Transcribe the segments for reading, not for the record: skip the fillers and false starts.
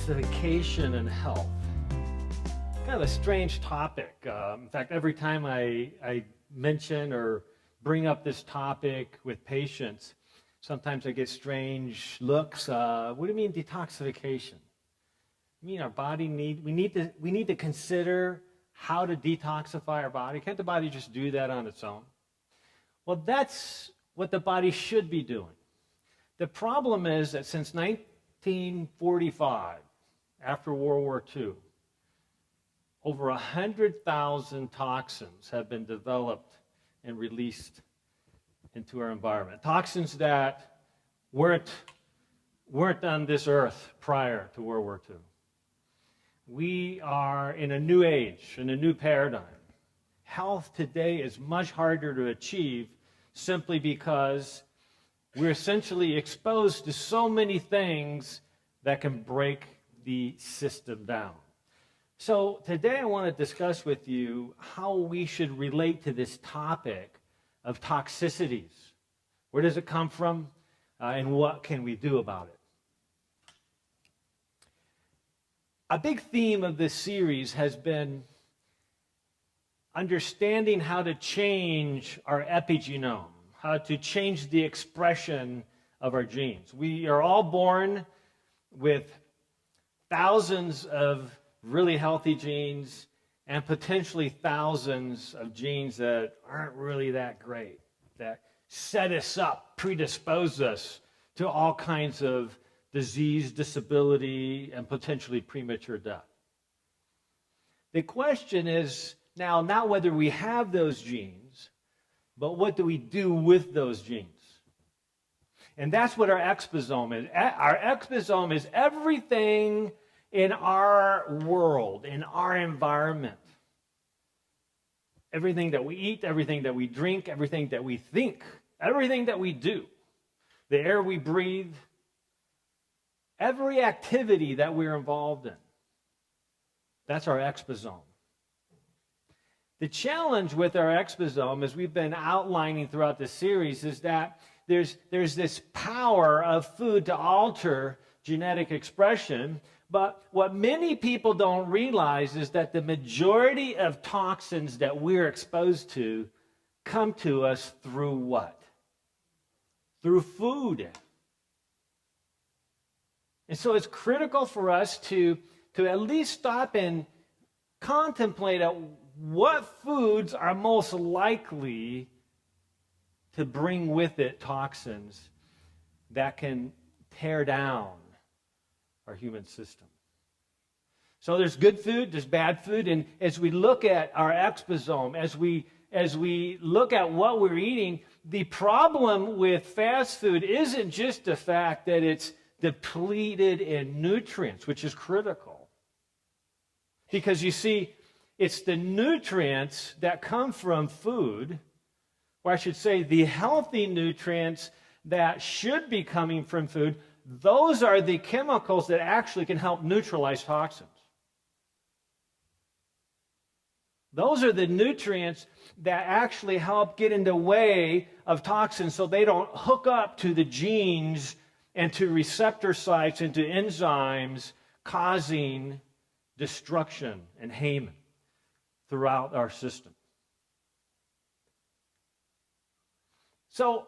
detoxification and health. Kind of a strange topic. In fact, every time I mention or bring up this topic with patients, sometimes I get strange looks. What do you mean detoxification? I mean our body we need to consider how to detoxify our body. Can't the body just do that on its own? Well, that's what the body should be doing. The problem is that since 1945, after World War II, over 100,000 toxins have been developed and released into our environment. Toxins that weren't on this earth prior to World War II. We are in a new age, in a new paradigm. Health today is much harder to achieve simply because we're essentially exposed to so many things that can break the system down. So today I want to discuss with you how we should relate to this topic of toxicities. Where does it come from, and what can we do about it? A big theme of this series has been understanding how to change our epigenome, how to change the expression of our genes. We are all born with thousands of really healthy genes and potentially thousands of genes that aren't really that great, that set us up, predispose us to all kinds of disease, disability, and potentially premature death. The question is now not whether we have those genes, but what do we do with those genes? And that's what our exposome is. Our exposome is everything in our world, in our environment. Everything that we eat, everything that we drink, everything that we think, everything that we do, the air we breathe, every activity that we're involved in. That's our exposome. The challenge with our exposome, as we've been outlining throughout this series, is that there's this power of food to alter genetic expression, but what many people don't realize is that the majority of toxins that we're exposed to come to us through what? Through food. And so it's critical for us to at least stop and contemplate what foods are most likely to bring with it toxins that can tear down our human system. So there's good food, there's bad food, and as we look at our exposome, as we look at what we're eating, the problem with fast food isn't just the fact that it's depleted in nutrients, which is critical. Because you see, it's the nutrients that come from food, or I should say the healthy nutrients that should be coming from food. Those are the chemicals that actually can help neutralize toxins. Those are the nutrients that actually help get in the way of toxins so they don't hook up to the genes and to receptor sites and to enzymes, causing destruction and Haman throughout our system. So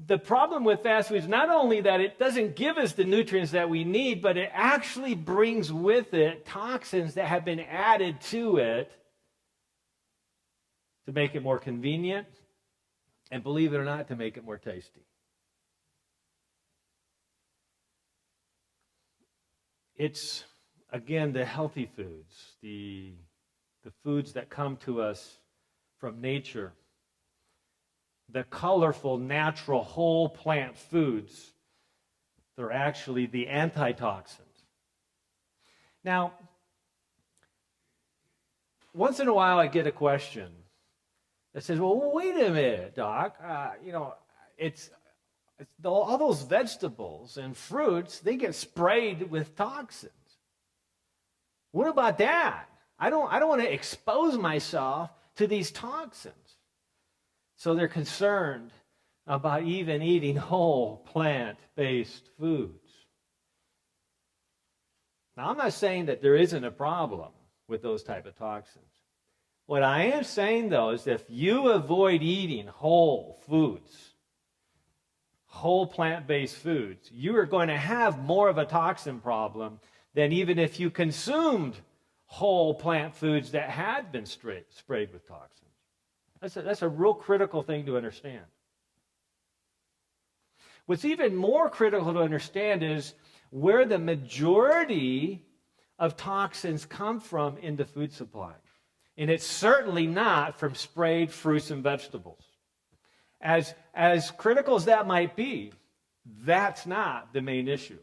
the problem with fast food is not only that it doesn't give us the nutrients that we need, but it actually brings with it toxins that have been added to it to make it more convenient, and believe it or not, to make it more tasty. It's, again, the healthy foods, the foods that come to us from nature, the colorful, natural, whole plant foods. They're actually the antitoxins. Now, once in a while I get a question that says, well, wait a minute, Doc. It's all those vegetables and fruits, they get sprayed with toxins. What about that? I don't want to expose myself to these toxins. So they're concerned about even eating whole plant-based foods. Now, I'm not saying that there isn't a problem with those type of toxins. What I am saying, though, is if you avoid eating whole foods, whole plant-based foods, you are going to have more of a toxin problem than even if you consumed whole plant foods that had been sprayed with toxins. That's a real critical thing to understand. What's even more critical to understand is where the majority of toxins come from in the food supply. And it's certainly not from sprayed fruits and vegetables. As critical as that might be, that's not the main issue.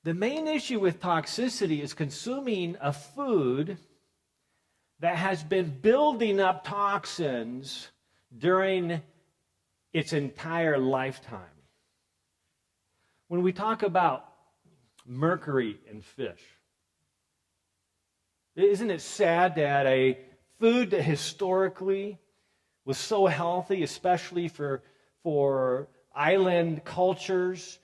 The main issue with toxicity is consuming a food that has been building up toxins during its entire lifetime. When we talk about mercury in fish, isn't it sad that a food that historically was so healthy, especially for island cultures,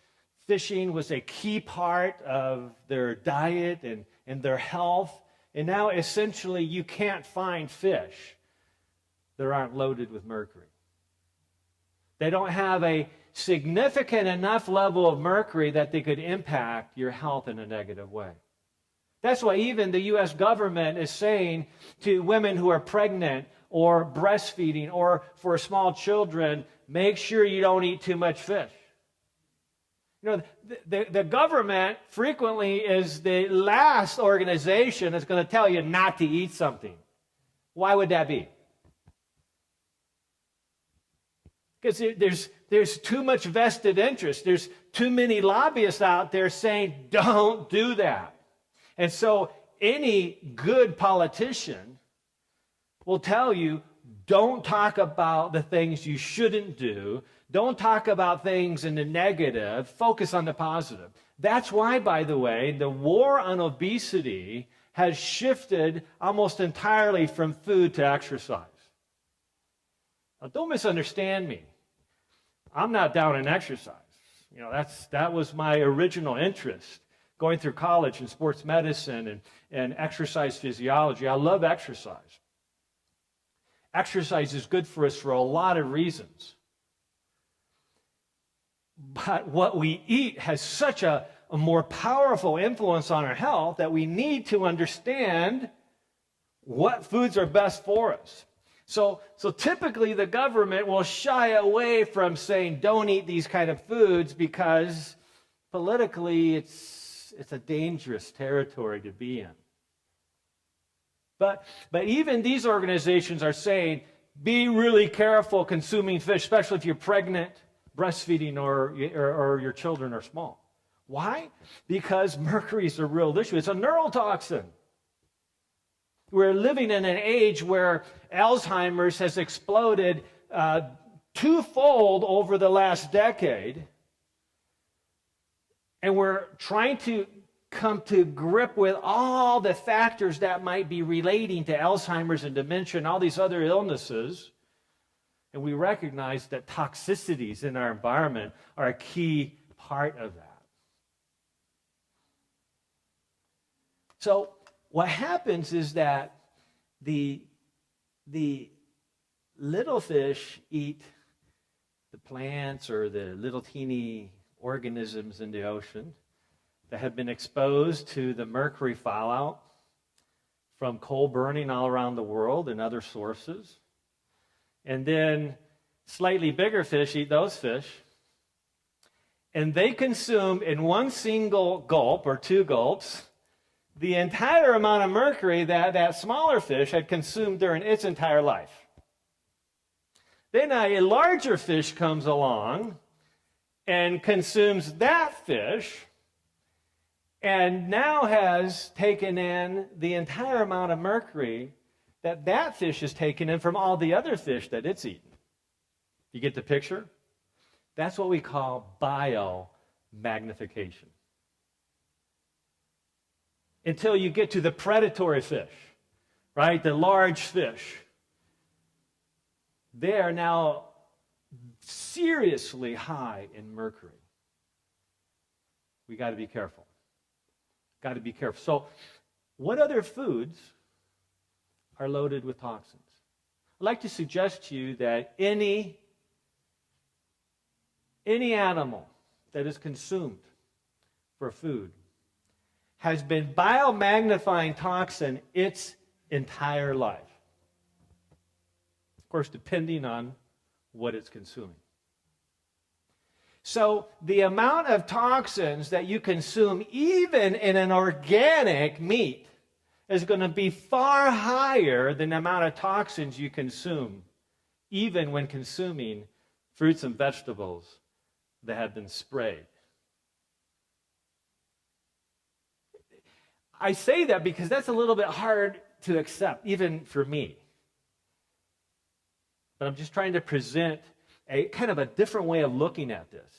fishing was a key part of their diet and their health, and now essentially you can't find fish that aren't loaded with mercury. They don't have a significant enough level of mercury that they could impact your health in a negative way. That's why even the U.S. government is saying to women who are pregnant or breastfeeding or for small children, make sure you don't eat too much fish. You know, the government frequently is the last organization that's going to tell you not to eat something. Why would that be? Because there's too much vested interest. There's too many lobbyists out there saying, don't do that. And so any good politician will tell you, don't talk about the things you shouldn't do. Don't talk about things in the negative. Focus on the positive. That's why, by the way, the war on obesity has shifted almost entirely from food to exercise. Now, don't misunderstand me. I'm not down in exercise. You know, that was my original interest, going through college in sports medicine and exercise physiology. I love exercise. Exercise is good for us for a lot of reasons. But what we eat has such a more powerful influence on our health that we need to understand what foods are best for us. So typically the government will shy away from saying don't eat these kind of foods because politically it's a dangerous territory to be in. But even these organizations are saying be really careful consuming fish, especially if you're pregnant, breastfeeding, or your children are small. Why? Because mercury is a real issue. It's a neurotoxin. We're living in an age where Alzheimer's has exploded twofold over the last decade. And we're trying to come to grip with all the factors that might be relating to Alzheimer's and dementia and all these other illnesses. And we recognize that toxicities in our environment are a key part of that. So what happens is that the little fish eat the plants or the little teeny organisms in the ocean that have been exposed to the mercury fallout from coal burning all around the world and other sources. And then slightly bigger fish eat those fish. And they consume in one single gulp or two gulps the entire amount of mercury that smaller fish had consumed during its entire life. Then a larger fish comes along and consumes that fish and now has taken in the entire amount of mercury that fish has taken in from all the other fish that it's eaten. You get the picture? That's what we call biomagnification. Until you get to the predatory fish, right? The large fish. They are now seriously high in mercury. We got to be careful. Got to be careful. So, what other foods are loaded with toxins? I'd like to suggest to you that any animal that is consumed for food has been biomagnifying toxin its entire life. Of course, depending on what it's consuming. So the amount of toxins that you consume, even in an organic meat, is going to be far higher than the amount of toxins you consume, even when consuming fruits and vegetables that have been sprayed. I say that because that's a little bit hard to accept, even for me. But I'm just trying to present a kind of a different way of looking at this.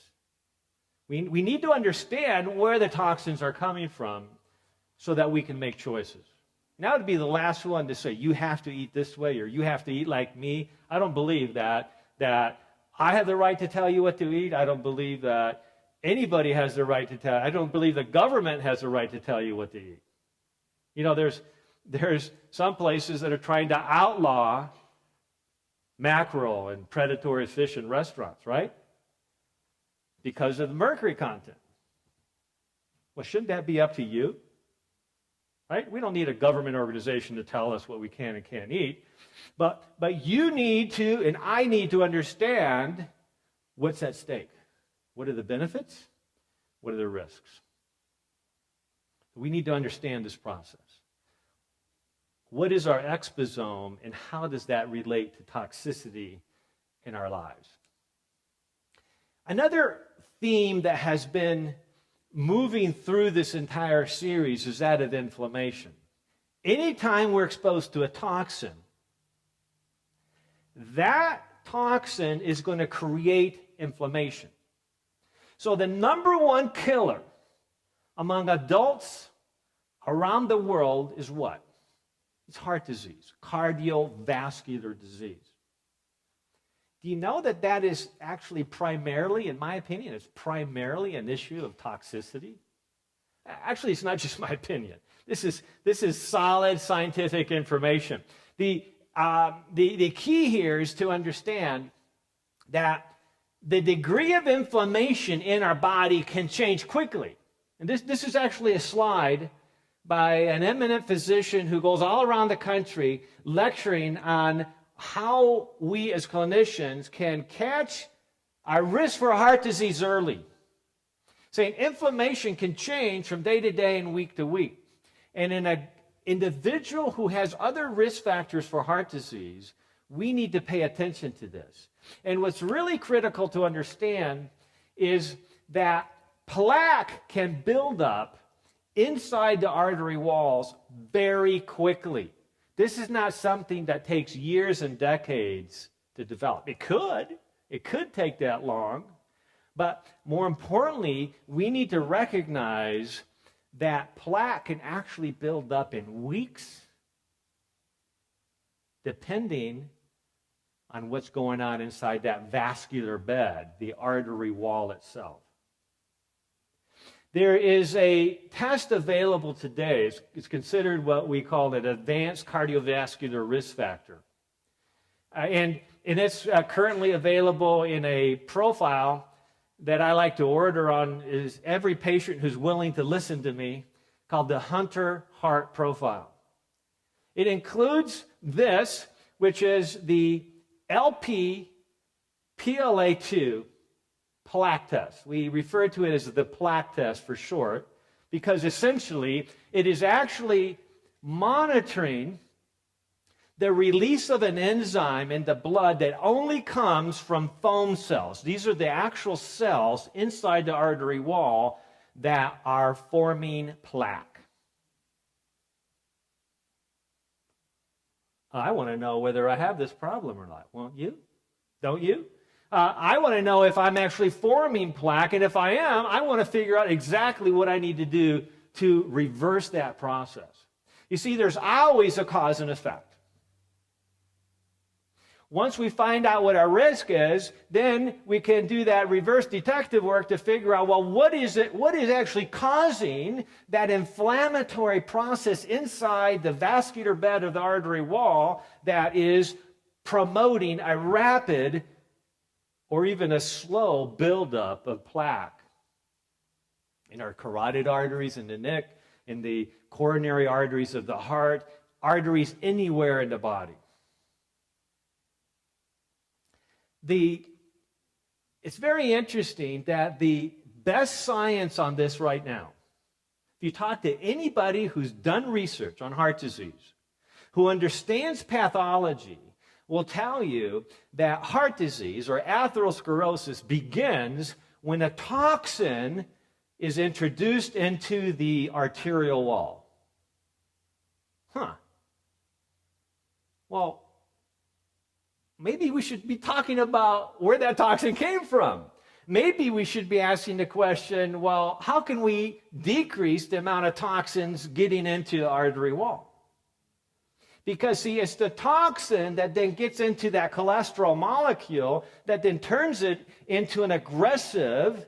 We need to understand where the toxins are coming from so that we can make choices. Now, to be the last one to say, you have to eat this way or you have to eat like me, I don't believe that I have the right to tell you what to eat. I don't believe that anybody has the right to tell. I don't believe the government has the right to tell you what to eat. You know, there's some places that are trying to outlaw mackerel and predatory fish in restaurants, right? Because of the mercury content. Well, shouldn't that be up to you? Right? We don't need a government organization to tell us what we can and can't eat. But you need to, and I need to understand what's at stake. What are the benefits? What are the risks? We need to understand this process. What is our exposome, and how does that relate to toxicity in our lives? Another theme that has been moving through this entire series is that of inflammation. Anytime we're exposed to a toxin, that toxin is going to create inflammation. So the number one killer among adults around the world is what? It's heart disease, cardiovascular disease. Do you know that is actually primarily, in my opinion, it's primarily an issue of toxicity? Actually, it's not just my opinion. This is solid scientific information. The key here is to understand that the degree of inflammation in our body can change quickly. And this is actually a slide by an eminent physician who goes all around the country lecturing on how we as clinicians can catch our risk for heart disease early. Saying inflammation can change from day to day and week to week. And in an individual who has other risk factors for heart disease, we need to pay attention to this. And what's really critical to understand is that plaque can build up inside the artery walls very quickly. This is not something that takes years and decades to develop. It could take that long, but more importantly, we need to recognize that plaque can actually build up in weeks, depending on what's going on inside that vascular bed, the artery wall itself. There is a test available today. It's considered what we call an advanced cardiovascular risk factor. And it's currently available in a profile that I like to order on is every patient who's willing to listen to me, called the Hunter Heart Profile. It includes this, which is the LP-PLA2 plaque test. We refer to it as the plaque test for short, because essentially it is actually monitoring the release of an enzyme in the blood that only comes from foam cells. These are the actual cells inside the artery wall that are forming plaque. I want to know whether I have this problem or not. Won't you? Don't you? I want to know if I'm actually forming plaque, and if I am, I want to figure out exactly what I need to do to reverse that process. You see, there's always a cause and effect. Once we find out what our risk is, then we can do that reverse detective work to figure out, well, what is actually causing that inflammatory process inside the vascular bed of the artery wall that is promoting a rapid or even a slow buildup of plaque in our carotid arteries in the neck, in the coronary arteries of the heart, arteries anywhere in the body. It's very interesting that the best science on this right now, if you talk to anybody who's done research on heart disease, who understands pathology, will tell you that heart disease or atherosclerosis begins when a toxin is introduced into the arterial wall. Well, maybe we should be talking about where that toxin came from. Maybe we should be asking the question, well, how can we decrease the amount of toxins getting into the artery wall? Because, see, it's the toxin that then gets into that cholesterol molecule that then turns it into an aggressive,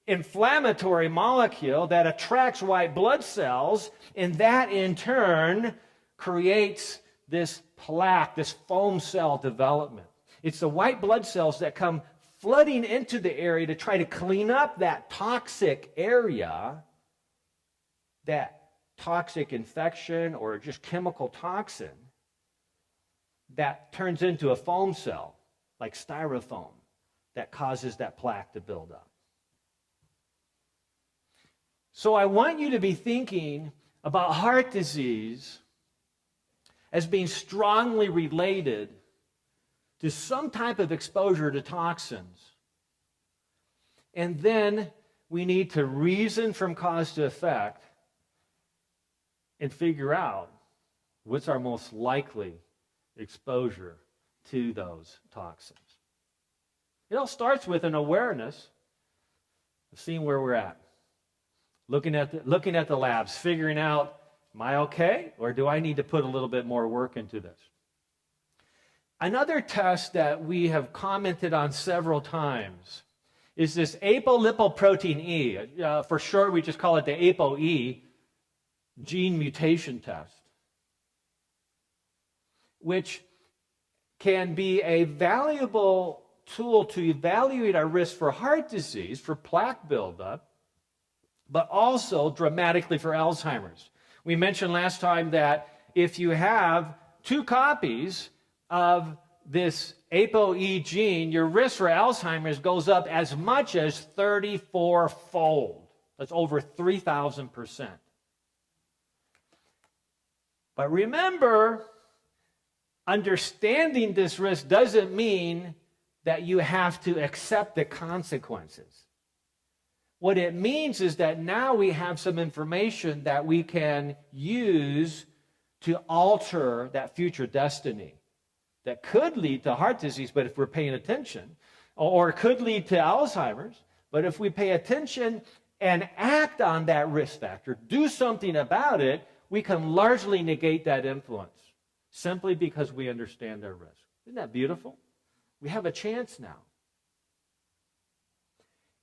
inflammatory molecule that attracts white blood cells, and that in turn creates this plaque, this foam cell development. It's the white blood cells that come flooding into the area to try to clean up that toxic area, that toxic infection or just chemical toxin that turns into a foam cell, like styrofoam, that causes that plaque to build up. So I want you to be thinking about heart disease as being strongly related to some type of exposure to toxins. And then we need to reason from cause to effect and figure out what's our most likely exposure to those toxins. It all starts with an awareness of seeing where we're at, looking at the labs, figuring out, am I okay, or do I need to put a little bit more work into this? Another test that we have commented on several times is this apolipoprotein E. For short, we just call it the ApoE gene mutation test, which can be a valuable tool to evaluate our risk for heart disease, for plaque buildup, but also dramatically for Alzheimer's. We mentioned last time that if you have 2 copies of this ApoE gene, your risk for Alzheimer's goes up as much as 34-fold. That's over 3,000%. But remember, understanding this risk doesn't mean that you have to accept the consequences. What it means is that now we have some information that we can use to alter that future destiny that could lead to heart disease, but if we're paying attention, or it could lead to Alzheimer's, but if we pay attention and act on that risk factor, do something about it, we can largely negate that influence simply because we understand our risk. Isn't that beautiful? We have a chance now.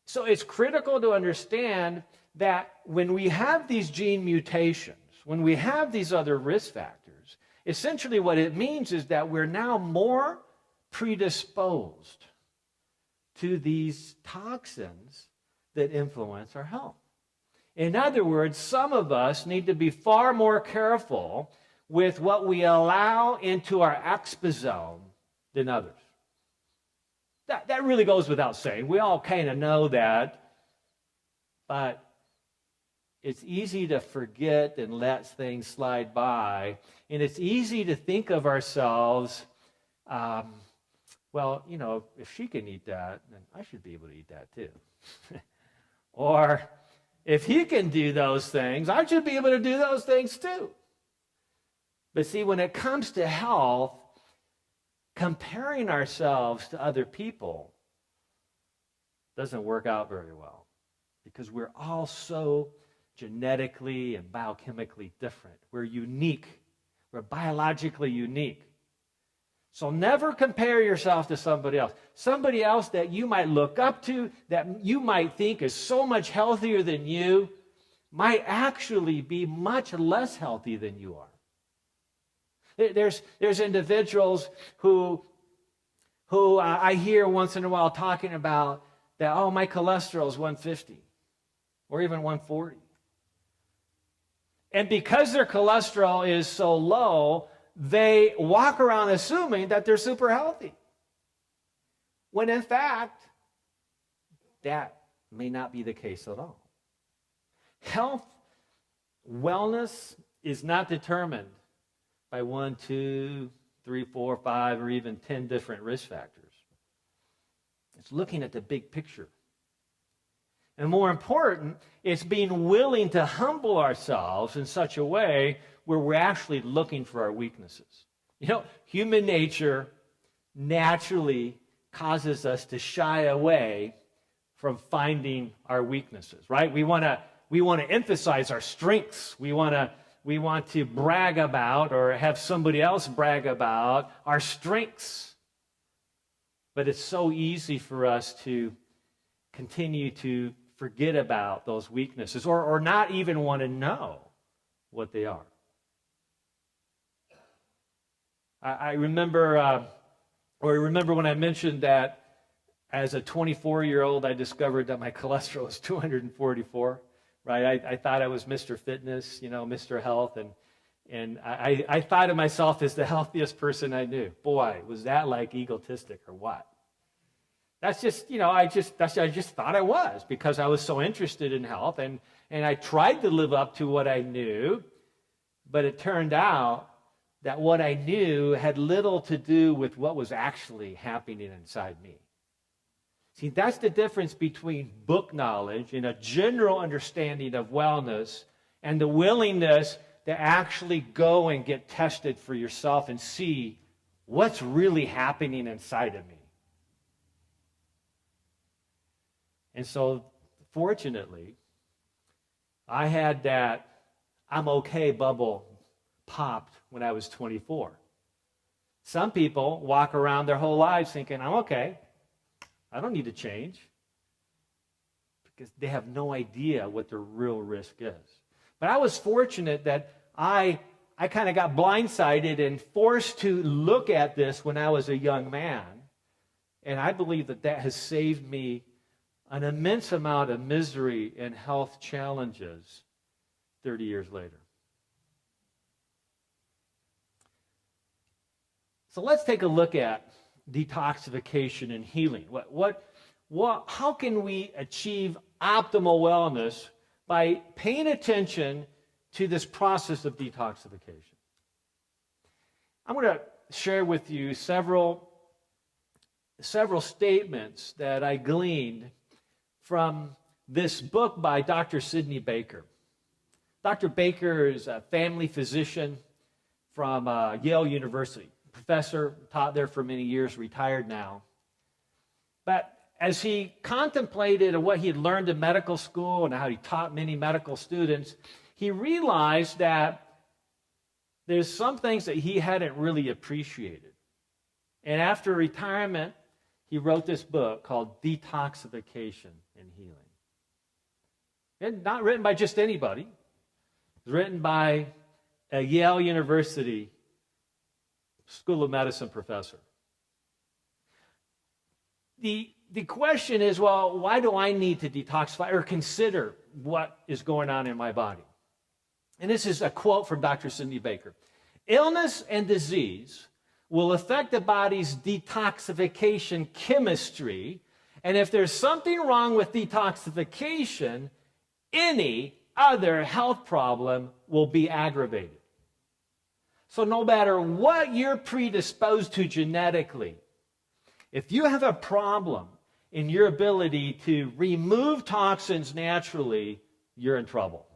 So it's critical to understand that when we have these gene mutations, when we have these other risk factors, essentially what it means is that we're now more predisposed to these toxins that influence our health. In other words, some of us need to be far more careful with what we allow into our exposome than others. That really goes without saying. We all kind of know that, but it's easy to forget and let things slide by, and it's easy to think of ourselves, well, you know, if she can eat that, then I should be able to eat that too. Or if he can do those things, I should be able to do those things too. But see, when it comes to health, comparing ourselves to other people doesn't work out very well because we're all so genetically and biochemically different. We're unique. We're biologically unique. So never compare yourself to somebody else. Somebody else that you might look up to, that you might think is so much healthier than you, might actually be much less healthy than you are. There's individuals who I hear once in a while talking about that, oh, my cholesterol is 150 or even 140. And because their cholesterol is so low, they walk around assuming that they're super healthy. When in fact, that may not be the case at all. Health, wellness is not determined by 1, 2, 3, 4, 5, or even 10 different risk factors. It's looking at the big picture. And more important, it's being willing to humble ourselves in such a way where we're actually looking for our weaknesses. You know, human nature naturally causes us to shy away from finding our weaknesses, right? We want to emphasize our strengths. We want to brag about or have somebody else brag about our strengths. But it's so easy for us to continue to forget about those weaknesses or not even want to know what they are. I remember when I mentioned that as a 24-year-old, I discovered that my cholesterol was 244, right? I thought I was Mr. Fitness, Mr. Health, and I thought of myself as the healthiest person I knew. Boy, was that like egotistic or what? That's just, I just thought I was because I was so interested in health, and I tried to live up to what I knew, but it turned out that what I knew had little to do with what was actually happening inside me. See, that's the difference between book knowledge and a general understanding of wellness and the willingness to actually go and get tested for yourself and see what's really happening inside of me. And so, fortunately, I had that I'm okay bubble popped when I was 24. Some people walk around their whole lives thinking, I'm okay. I don't need to change. Because they have no idea what their real risk is. But I was fortunate that I kind of got blindsided and forced to look at this when I was a young man. And I believe that has saved me an immense amount of misery and health challenges 30 years later. So let's take a look at detoxification and healing. How can we achieve optimal wellness by paying attention to this process of detoxification? I'm going to share with you several statements that I gleaned from this book by Dr. Sidney Baker. Dr. Baker is a family physician from Yale University. Professor, taught there for many years, retired now. But as he contemplated what he had learned in medical school and how he taught many medical students, he realized that there's some things that he hadn't really appreciated. And after retirement, he wrote this book called Detoxification and Healing. And not written by just anybody. It was written by a Yale University School of Medicine professor. The question is, well, why do I need to detoxify or consider what is going on in my body? And this is a quote from Dr. Sidney Baker. Illness and disease will affect the body's detoxification chemistry, and if there's something wrong with detoxification, any other health problem will be aggravated. So no matter what you're predisposed to genetically, if you have a problem in your ability to remove toxins naturally, you're in trouble.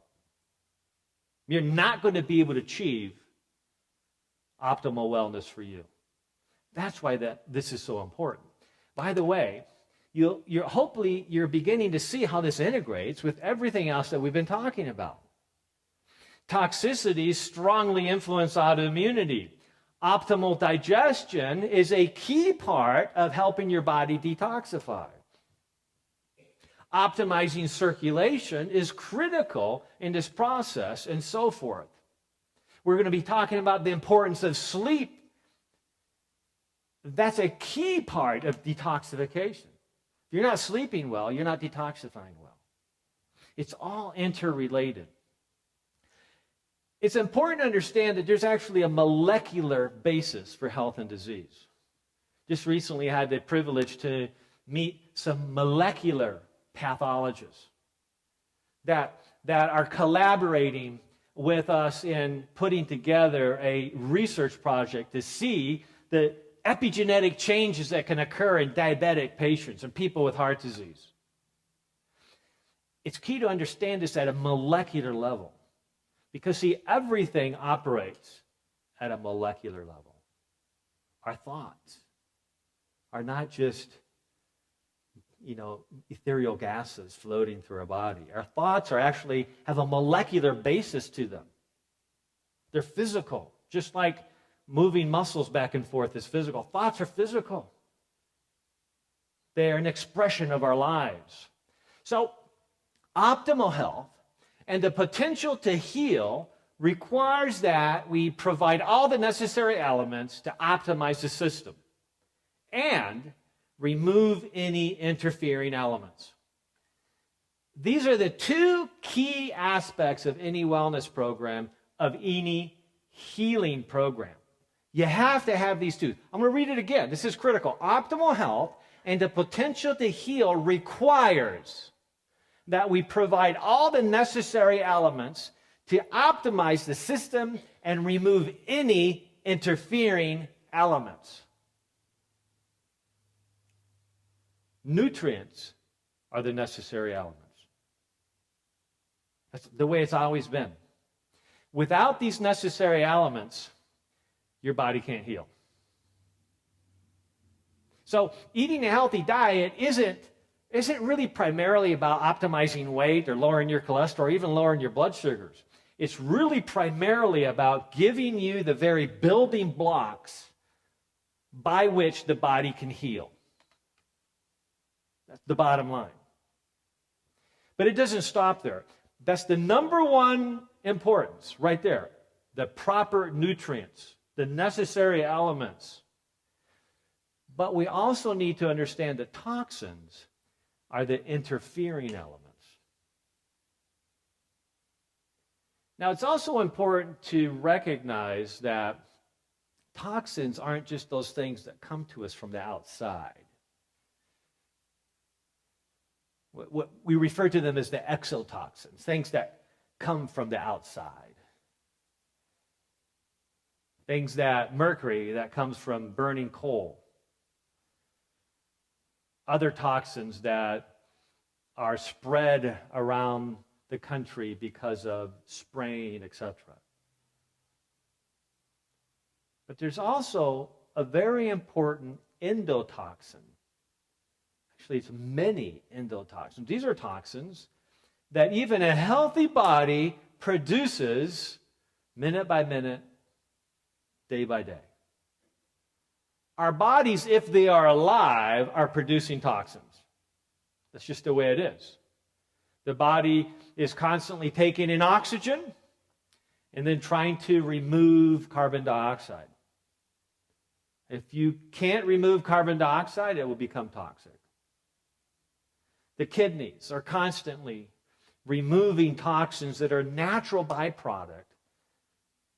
You're not going to be able to achieve optimal wellness for you. That's why this is so important. By the way, hopefully you're beginning to see how this integrates with everything else that we've been talking about. Toxicities strongly influence autoimmunity. Optimal digestion is a key part of helping your body detoxify. Optimizing circulation is critical in this process, and so forth. We're going to be talking about the importance of sleep. That's a key part of detoxification. If you're not sleeping well, you're not detoxifying well. It's all interrelated. It's important to understand that there's actually a molecular basis for health and disease. Just recently I had the privilege to meet some molecular pathologists that are collaborating with us in putting together a research project to see the epigenetic changes that can occur in diabetic patients and people with heart disease. It's key to understand this at a molecular level because, see, everything operates at a molecular level. Our thoughts are not just ethereal gases floating through our body. Our thoughts actually have a molecular basis to them. They're physical, just like moving muscles back and forth is physical. Thoughts are physical. They are an expression of our lives. So, optimal health and the potential to heal requires that we provide all the necessary elements to optimize the system and remove any interfering elements. These are the two key aspects of any wellness program, of any healing program. You have to have these two. I'm going to read it again. This is critical. Optimal health and the potential to heal requires that we provide all the necessary elements to optimize the system and remove any interfering elements. Nutrients are the necessary elements. That's the way it's always been. Without these necessary elements, your body can't heal. So eating a healthy diet isn't really primarily about optimizing weight or lowering your cholesterol or even lowering your blood sugars. It's really primarily about giving you the very building blocks by which the body can heal. That's the bottom line. But it doesn't stop there. That's the number one importance right there. The proper nutrients, the necessary elements. But we also need to understand that toxins are the interfering elements. Now, it's also important to recognize that toxins aren't just those things that come to us from the outside. What we refer to them as the exotoxins, things that come from the outside. Things mercury that comes from burning coal. Other toxins that are spread around the country because of spraying, etc. But there's also a very important endotoxin. Actually, it's many endotoxins. These are toxins that even a healthy body produces minute by minute, day by day. Our bodies, if they are alive, are producing toxins. That's just the way it is. The body is constantly taking in oxygen and then trying to remove carbon dioxide. If you can't remove carbon dioxide, it will become toxic. The kidneys are constantly removing toxins that are a natural byproduct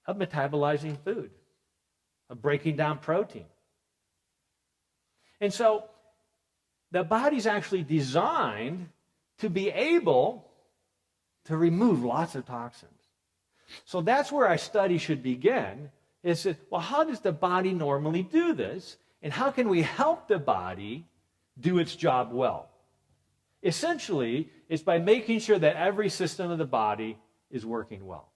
of metabolizing food, of breaking down protein. And so the body's actually designed to be able to remove lots of toxins. So that's where our study should begin, is that, well, how does the body normally do this? And how can we help the body do its job well? Essentially, it's by making sure that every system of the body is working well.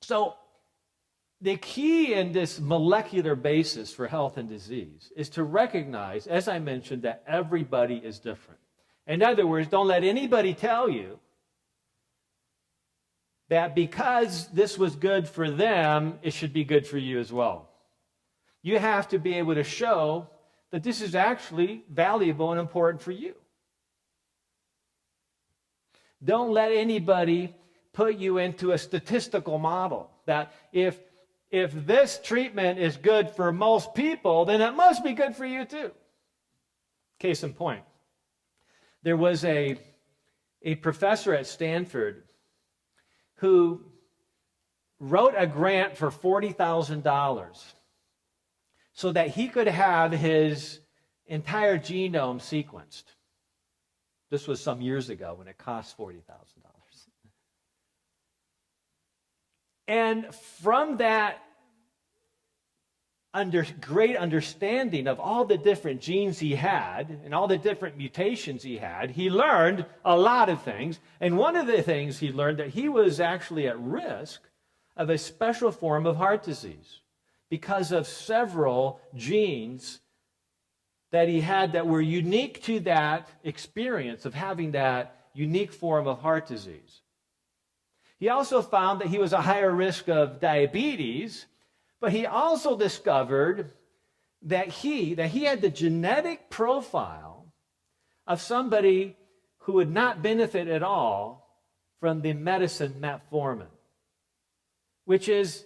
So the key in this molecular basis for health and disease is to recognize, as I mentioned, that everybody is different. In other words, don't let anybody tell you that because this was good for them, it should be good for you as well. You have to be able to show that this is actually valuable and important for you. Don't let anybody put you into a statistical model that if this treatment is good for most people, then it must be good for you too. Case in point, there was a professor at Stanford who wrote a grant for $40,000 so that he could have his entire genome sequenced. This was some years ago when it cost $40,000. And from that great understanding of all the different genes he had and all the different mutations he had, he learned a lot of things. And one of the things he learned that he was actually at risk of a special form of heart disease because of several genes that he had that were unique to that experience of having that unique form of heart disease. He also found that he was a higher risk of diabetes, but he also discovered that he had the genetic profile of somebody who would not benefit at all from the medicine metformin, which is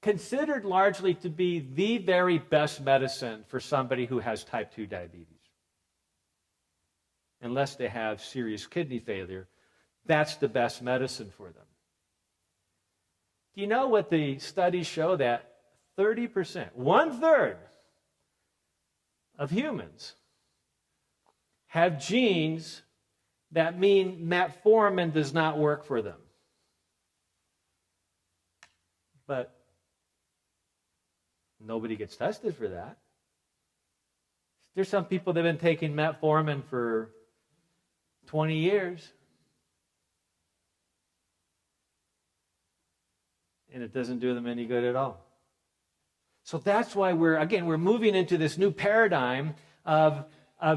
considered largely to be the very best medicine for somebody who has type 2 diabetes. Unless they have serious kidney failure, that's the best medicine for them. Do you know what the studies show? That 30%, 1/3 of humans have genes that mean metformin does not work for them. But nobody gets tested for that. There's some people that have been taking metformin for 20 years. And it doesn't do them any good at all. So that's why we're moving into this new paradigm of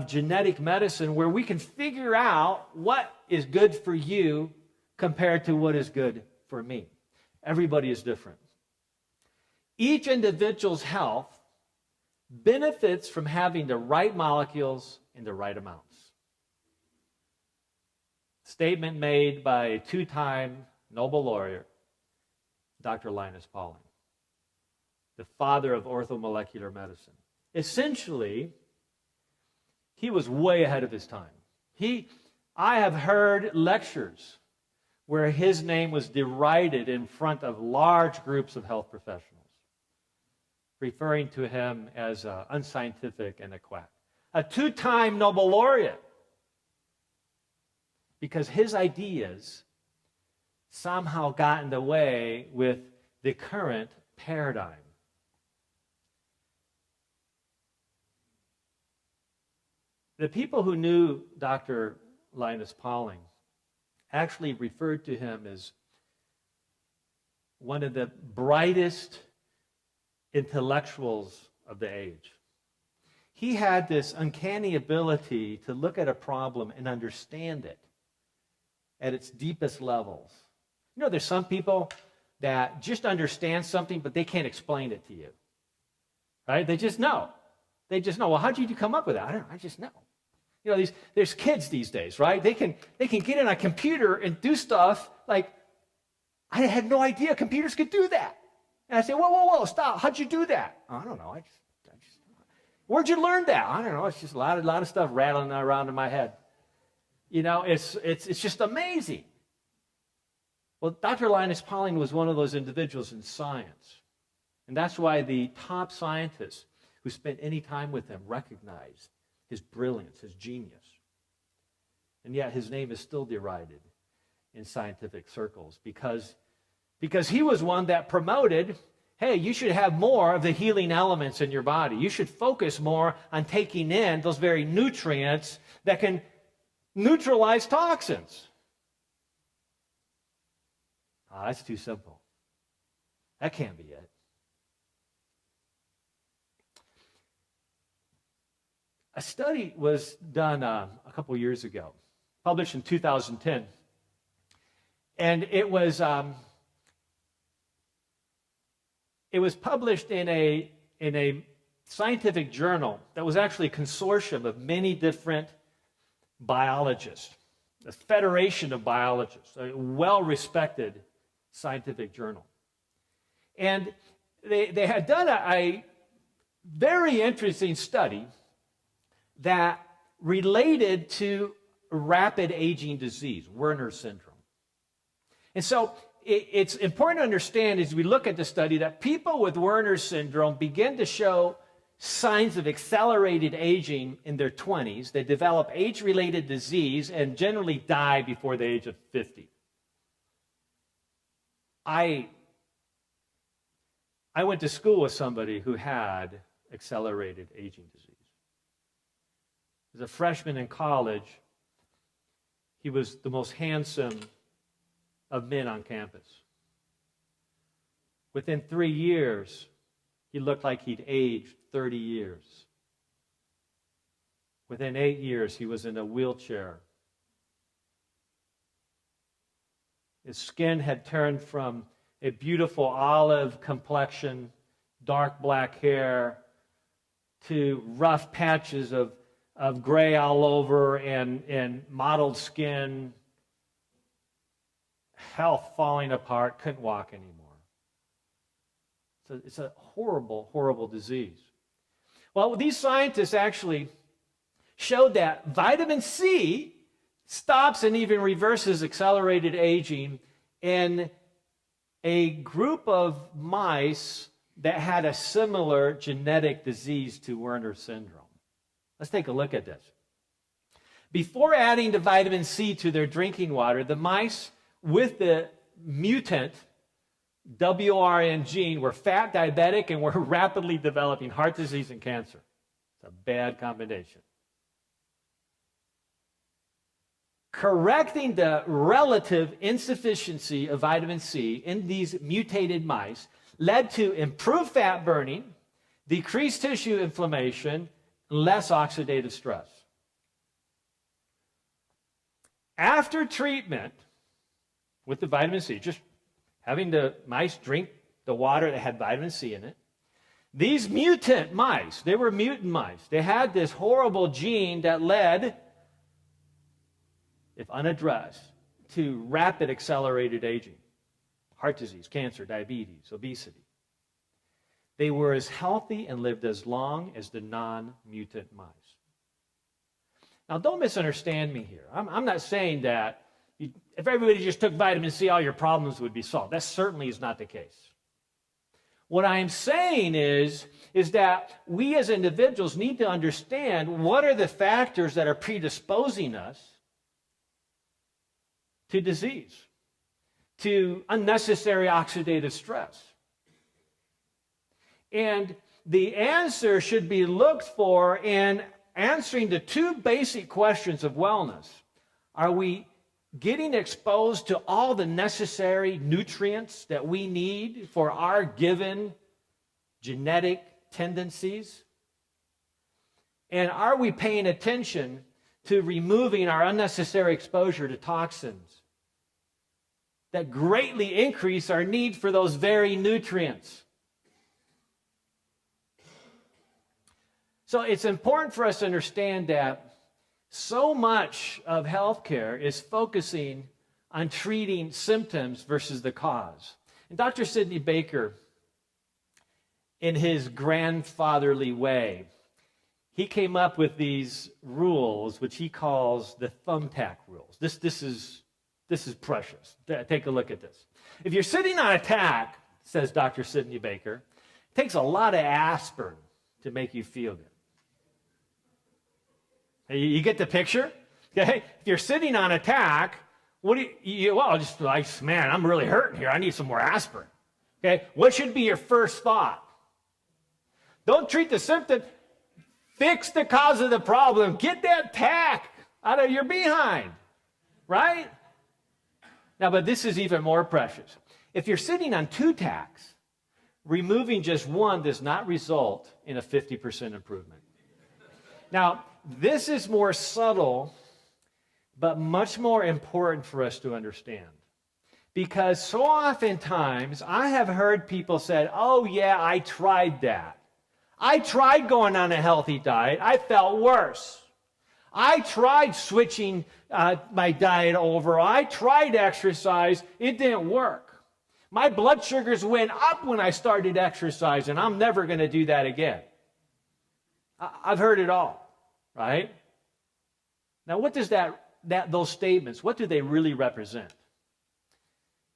genetic medicine where we can figure out what is good for you compared to what is good for me. Everybody is different. Each individual's health benefits from having the right molecules in the right amounts. Statement made by a 2-time Nobel laureate, Dr. Linus Pauling, the father of orthomolecular medicine. Essentially, he was way ahead of his time. I have heard lectures where his name was derided in front of large groups of health professionals, referring to him as unscientific and a quack. A 2-time Nobel laureate, because his ideas somehow got in the way with the current paradigm. The people who knew Dr. Linus Pauling actually referred to him as one of the brightest intellectuals of the age. He had this uncanny ability to look at a problem and understand it at its deepest levels. You know, there's some people that just understand something, but they can't explain it to you. Right? They just know. They just know. Well, how did you come up with that? I don't know. I just know. You know, there's kids these days, right? They can get in a computer and do stuff like, I had no idea computers could do that. And I say, whoa, stop. How'd you do that? I don't know. I just where'd you learn that? I don't know. It's just a lot of stuff rattling around in my head. You know, it's just amazing. Well, Dr. Linus Pauling was one of those individuals in science. And that's why the top scientists who spent any time with him recognized his brilliance, his genius. And yet his name is still derided in scientific circles because he was one that promoted, hey, you should have more of the healing elements in your body. You should focus more on taking in those very nutrients that can neutralize toxins. Oh, that's too simple. That can't be it. A study was done a couple years ago, published in 2010, And it was published in a scientific journal that was actually a consortium of many different biologists, a federation of biologists, a well-respected scientific journal. And they had done a very interesting study that related to rapid aging disease, Werner's syndrome. And so it's important to understand as we look at the study that people with Werner's syndrome begin to show signs of accelerated aging in their 20s. They develop age-related disease and generally die before the age of 50. I went to school with somebody who had accelerated aging disease. As a freshman in college, he was the most handsome of men on campus. Within 3 years, he looked like he'd aged 30 years. Within 8 years, he was in a wheelchair. His skin had turned from a beautiful olive complexion, dark black hair, to rough patches of gray all over and mottled skin, health falling apart, couldn't walk anymore. So it's a horrible, horrible disease. Well, these scientists actually showed that vitamin C stops and even reverses accelerated aging in a group of mice that had a similar genetic disease to Werner's syndrome. Let's take a look at this. Before adding the vitamin C to their drinking water, the mice with the mutant WRN gene were fat, diabetic, and were rapidly developing heart disease and cancer. It's a bad combination. Correcting the relative insufficiency of vitamin C in these mutated mice led to improved fat burning, decreased tissue inflammation, and less oxidative stress. After treatment with the vitamin C, just having the mice drink the water that had vitamin C in it, these mutant mice, they were mutant mice. They had this horrible gene that led, if unaddressed, to rapid accelerated aging, heart disease, cancer, diabetes, obesity. They were as healthy and lived as long as the non-mutant mice. Now, don't misunderstand me here. I'm not saying that if everybody just took vitamin C, all your problems would be solved. That certainly is not the case. What I'm saying is that we as individuals need to understand what are the factors that are predisposing us to disease, to unnecessary oxidative stress. And the answer should be looked for in answering the two basic questions of wellness. Are we getting exposed to all the necessary nutrients that we need for our given genetic tendencies? And are we paying attention to removing our unnecessary exposure to toxins that greatly increase our need for those very nutrients? So it's important for us to understand that so much of healthcare is focusing on treating symptoms versus the cause. And Dr. Sidney Baker, in his grandfatherly way, he came up with these rules, which he calls the thumbtack rules. This is precious. Take a look at this. If you're sitting on a tack, says Dr. Sidney Baker, it takes a lot of aspirin to make you feel good. You get the picture? Okay? If you're sitting on a tack, what do you well, just like, man, I'm really hurting here. I need some more aspirin. Okay? What should be your first thought? Don't treat the symptom. Fix the cause of the problem. Get that tack out of your behind. Right? Now, but this is even more precious. If you're sitting on two tacks, removing just one does not result in a 50% improvement. Now, this is more subtle, but much more important for us to understand. Because so oftentimes I have heard people say, oh yeah, I tried that. I tried going on a healthy diet. I felt worse. I tried switching my diet over. I tried exercise. It didn't work. My blood sugars went up when I started exercising. I'm never going to do that again. I've heard it all, right? Now, what does those statements, what do they really represent?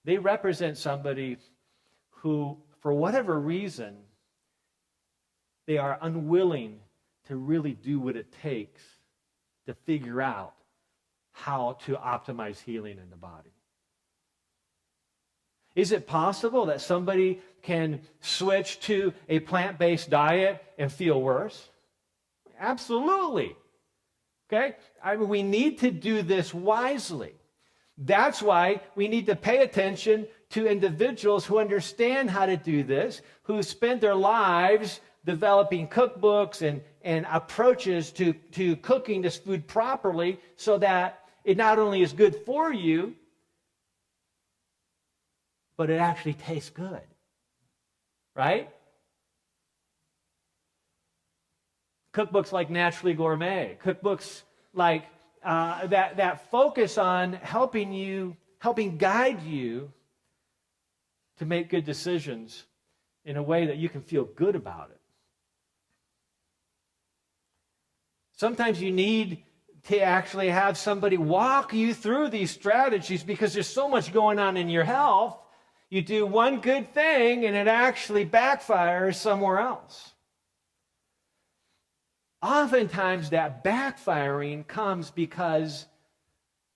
They represent somebody who, for whatever reason, they are unwilling to really do what it takes to figure out how to optimize healing in the body. Is it possible that somebody can switch to a plant-based diet and feel worse? Absolutely. Okay? I mean, we need to do this wisely. That's why we need to pay attention to individuals who understand how to do this, who spend their lives developing cookbooks and approaches to cooking this food properly so that it not only is good for you, but it actually tastes good. Right? Cookbooks like Naturally Gourmet, cookbooks like that focus on helping guide you to make good decisions in a way that you can feel good about it. Sometimes you need to actually have somebody walk you through these strategies because there's so much going on in your health. You do one good thing and it actually backfires somewhere else. Oftentimes that backfiring comes because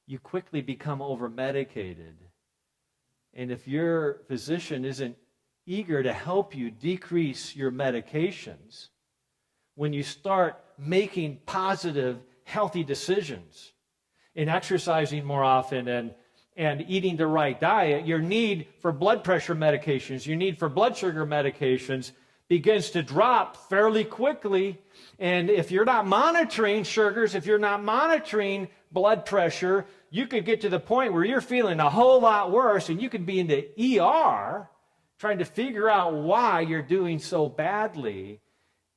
you quickly become over-medicated. And if your physician isn't eager to help you decrease your medications, when you start making positive, healthy decisions and exercising more often and eating the right diet, your need for blood pressure medications, your need for blood sugar medications begins to drop fairly quickly. And if you're not monitoring sugars, if you're not monitoring blood pressure, you could get to the point where you're feeling a whole lot worse and you could be in the ER trying to figure out why you're doing so badly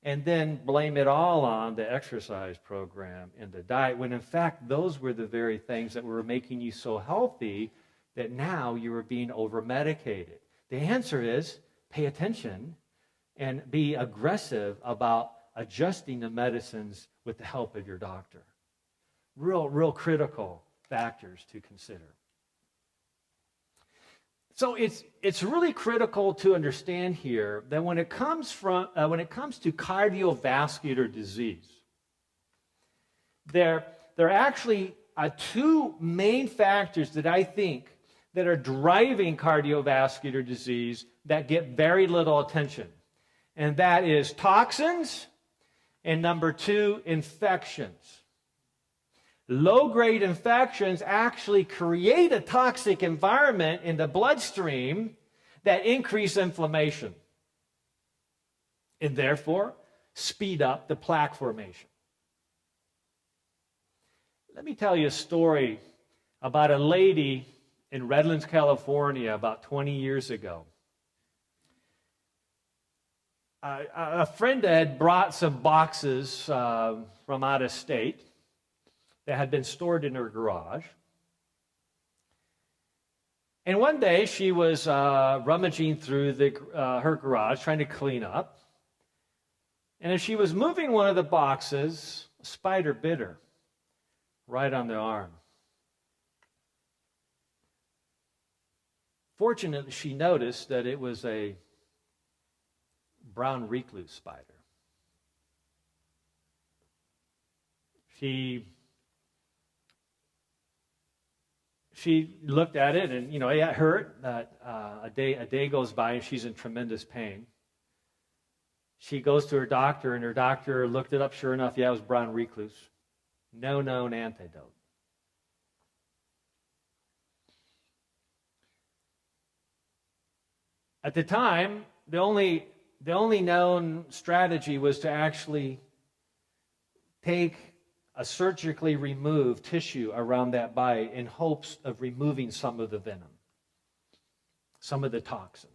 and then blame it all on the exercise program and the diet, when in fact those were the very things that were making you so healthy that now you were being over-medicated. The answer is pay attention and be aggressive about adjusting the medicines with the help of your doctor. Real critical factors to consider. So it's really critical to understand here that when it comes to cardiovascular disease, there are actually two main factors that I think that are driving cardiovascular disease that get very little attention. And that is toxins, and number two, infections. Low-grade infections actually create a toxic environment in the bloodstream that increase inflammation and therefore speed up the plaque formation. Let me tell you a story about a lady in Redlands, California about 20 years ago. A friend had brought some boxes from out of state that had been stored in her garage. And one day she was rummaging through her garage trying to clean up. And as she was moving one of the boxes, a spider bit her right on the arm. Fortunately, she noticed that it was a brown recluse spider. She looked at it, and it hurt. A day goes by, and she's in tremendous pain. She goes to her doctor, and her doctor looked it up. Sure enough, it was brown recluse. No known antidote. At the time, the only known strategy was to actually take a surgically removed tissue around that bite in hopes of removing some of the venom. some of the toxin.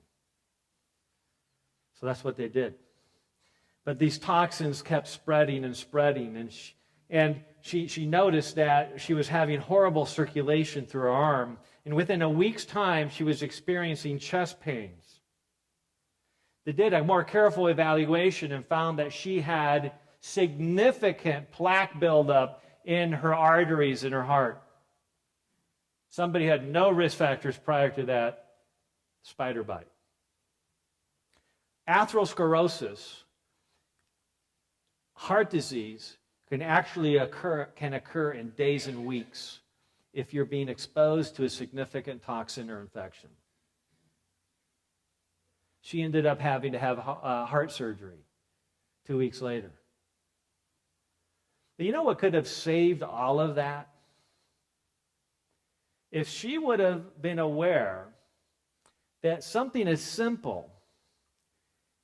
So that's what they did. But these toxins kept spreading and spreading, and she noticed that she was having horrible circulation through her arm, and within a week's time, she was experiencing chest pains. They did a more careful evaluation and found that she had significant plaque buildup in her arteries in her heart. Somebody had no risk factors prior to that spider bite. Atherosclerosis, heart disease, can actually occur in days and weeks if you're being exposed to a significant toxin or infection. She ended up having to have heart surgery 2 weeks later. But you know what could have saved all of that? If she would have been aware that something as simple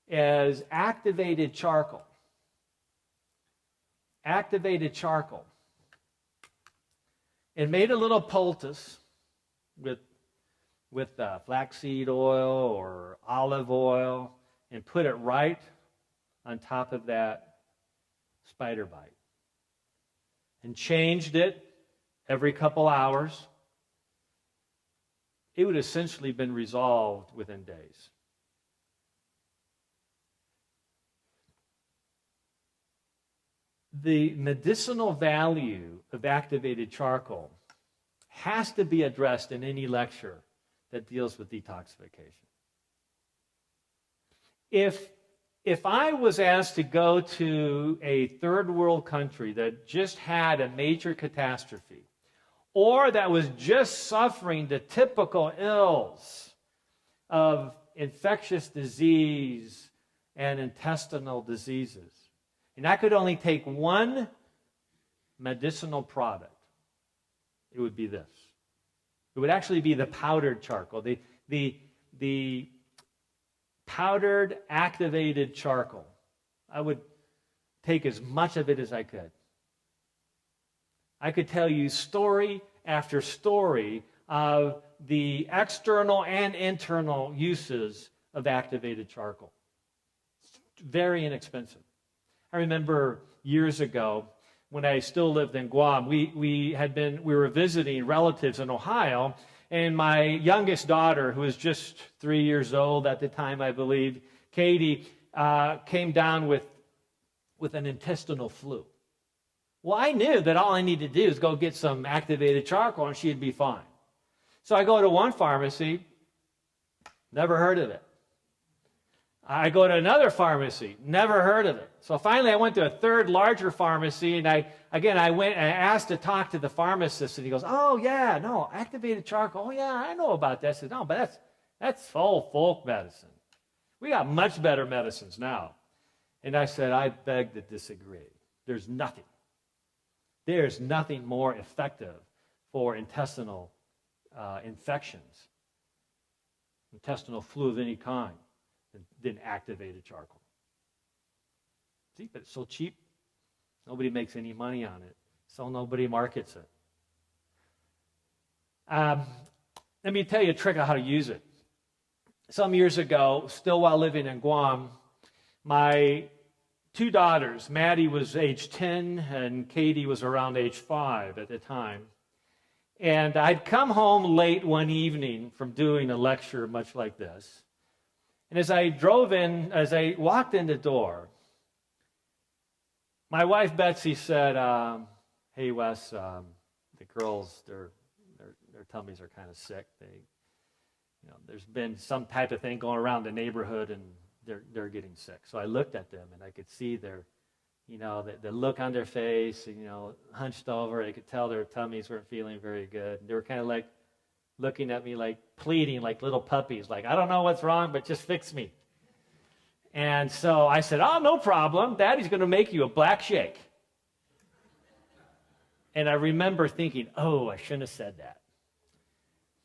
as activated charcoal, and made a little poultice with flaxseed oil or olive oil and put it right on top of that spider bite and changed it every couple hours, it would essentially been resolved within days. The medicinal value of activated charcoal has to be addressed in any lecture that deals with detoxification. If I was asked to go to a third world country that just had a major catastrophe, or that was just suffering the typical ills of infectious disease and intestinal diseases, and I could only take one medicinal product, it would be this. It would actually be the powdered charcoal, the powdered activated charcoal. I would take as much of it as I could. I could tell you story after story of the external and internal uses of activated charcoal. It's very inexpensive. I remember years ago when I still lived in Guam, we were visiting relatives in Ohio, and my youngest daughter, who was just 3 years old at the time, I believe, Katie, came down with an intestinal flu. Well, I knew that all I needed to do is go get some activated charcoal and she'd be fine. So I go to one pharmacy, never heard of it. I go to another pharmacy, never heard of it. So finally I went to a third larger pharmacy, and I went and I asked to talk to the pharmacist, and he goes, "Oh yeah, no, activated charcoal, oh yeah, I know about that." I said, "No, but that's old folk medicine. We got much better medicines now." And I said, "I beg to disagree. There's nothing more effective for intestinal infections, intestinal flu of any kind, than activated charcoal." See, but it's so cheap, nobody makes any money on it, so nobody markets it. Let me tell you a trick on how to use it. Some years ago, still while living in Guam, my two daughters, Maddie was age 10 and Katie was around age 5 at the time. And I'd come home late one evening from doing a lecture much like this. And as I walked in the door, my wife Betsy said, "Hey Wes, the girls, their tummies are kind of sick. There's been some type of thing going around the neighborhood, and they're getting sick." So I looked at them, and I could see the look on their face, hunched over. I could tell their tummies weren't feeling very good. They were kind of like looking at me like pleading, like little puppies, like, "I don't know what's wrong, but just fix me." And so I said, "Oh, no problem. Daddy's going to make you a black shake." And I remember thinking, "Oh, I shouldn't have said that."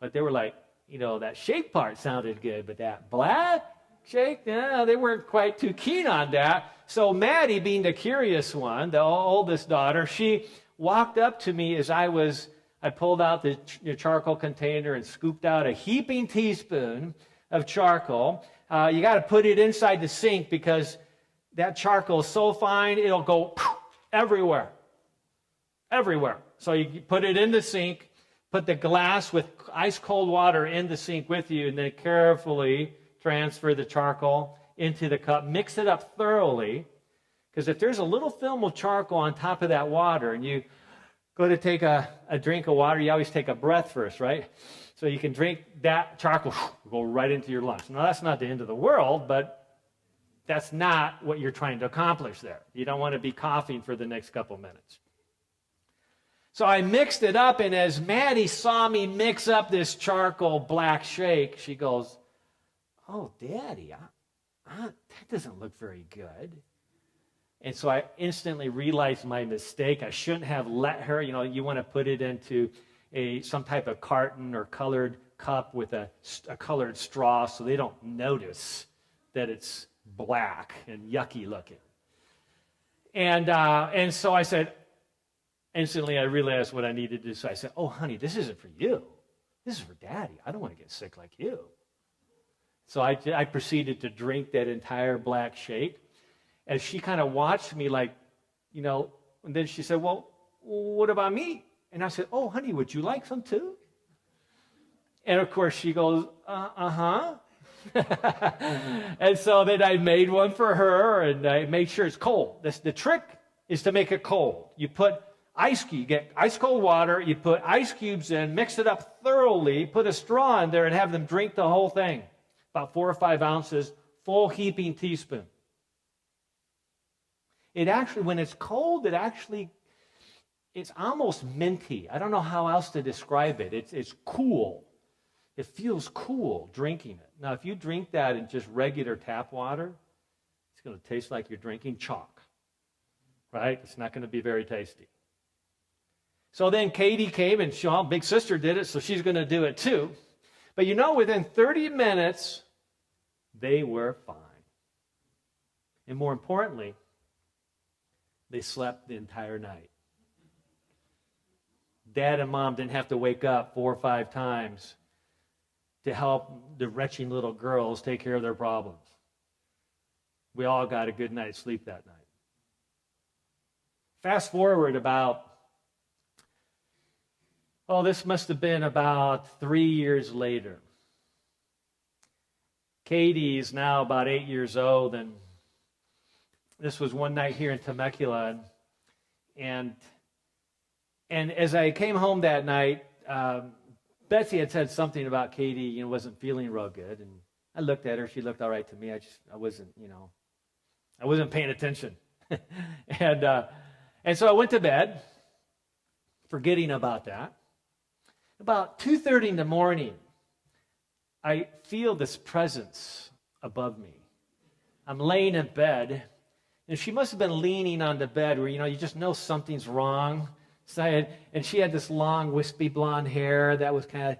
But they were like, that shake part sounded good, but that black shake, they weren't quite too keen on that. So Maddie, being the curious one, the oldest daughter, she walked up to me as I was I pulled out the charcoal container and scooped out a heaping teaspoon of charcoal. You got to put it inside the sink because that charcoal is so fine, it'll go everywhere. Everywhere. So you put it in the sink, put the glass with ice cold water in the sink with you, and then carefully transfer the charcoal into the cup. Mix it up thoroughly, because if there's a little film of charcoal on top of that water and you go to take a drink of water, you always take a breath first, right? So you can drink that charcoal, go right into your lungs. Now, that's not the end of the world, but that's not what you're trying to accomplish there. You don't want to be coughing for the next couple minutes. So I mixed it up, and as Maddie saw me mix up this charcoal black shake, she goes, "Oh, Daddy, that doesn't look very good." And so I instantly realized my mistake. I shouldn't have let her, you want to put it into some type of carton or colored cup with a colored straw so they don't notice that it's black and yucky looking. And so I said, instantly I realized what I needed to do. So I said, "Oh, honey, this isn't for you. This is for Daddy. I don't want to get sick like you." So I proceeded to drink that entire black shake. And she kind of watched me like, and then she said, "Well, what about me?" And I said, "Oh, honey, would you like some too?" And of course she goes, uh-huh. And so then I made one for her, and I made sure it's cold. The trick is to make it cold. You put you get ice cold water, you put ice cubes in, mix it up thoroughly, put a straw in there, and have them drink the whole thing. About 4 or 5 ounces, full heaping teaspoon. It actually, when it's cold, it's almost minty. I don't know how else to describe it. It's cool. It feels cool drinking it. Now, if you drink that in just regular tap water, it's going to taste like you're drinking chalk, right? It's not going to be very tasty. So then Katie came, and big sister did it, so she's going to do it too. But within 30 minutes, they were fine. And more importantly, they slept the entire night. Dad and Mom didn't have to wake up 4 or 5 times to help the retching little girls take care of their problems. We all got a good night's sleep that night. Fast forward this must have been about 3 years later. Katie is now about 8 years old, and this was one night here in Temecula, and as I came home that night, Betsy had said something about Katie, wasn't feeling real good, and I looked at her. She looked all right to me. I wasn't paying attention, and so I went to bed, forgetting about that. About 2:30 in the morning, I feel this presence above me. I'm laying in bed. And she must have been leaning on the bed where, you just know something's wrong. And she had this long, wispy blonde hair that was kind of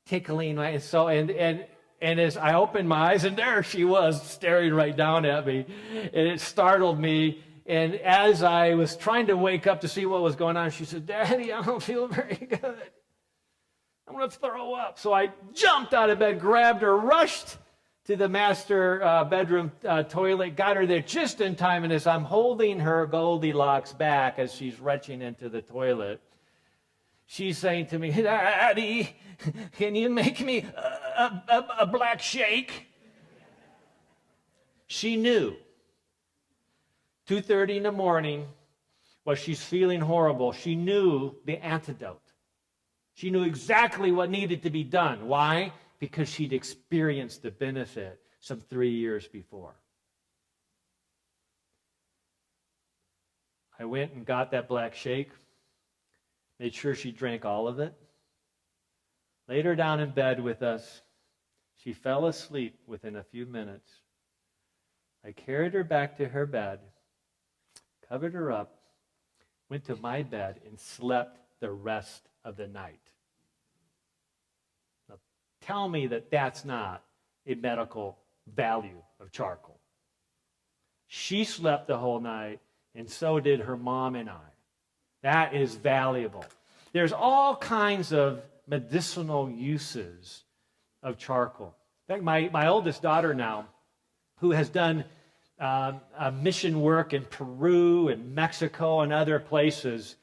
tickling. Right? And so, and as I opened my eyes, and there she was staring right down at me. And it startled me. And as I was trying to wake up to see what was going on, she said, "Daddy, I don't feel very good. I'm going to throw up." So I jumped out of bed, grabbed her, rushed to the master bedroom toilet, got her there just in time, and as I'm holding her Goldilocks back as she's retching into the toilet, she's saying to me, "Daddy, can you make me a black shake?" She knew 2:30 in the morning, while she's feeling horrible, she knew the antidote. She knew exactly what needed to be done. Why? Because she'd experienced the benefit some 3 years before. I went and got that black shake, made sure she drank all of it, laid her down in bed with us. She fell asleep within a few minutes. I carried her back to her bed, covered her up, went to my bed, and slept the rest of the night. Now, tell me that that's not a medical value of charcoal. She slept the whole night, and so did her mom and I. That is valuable. There's all kinds of medicinal uses of charcoal. In fact, my oldest daughter now, who has done mission work in Peru and Mexico and other places,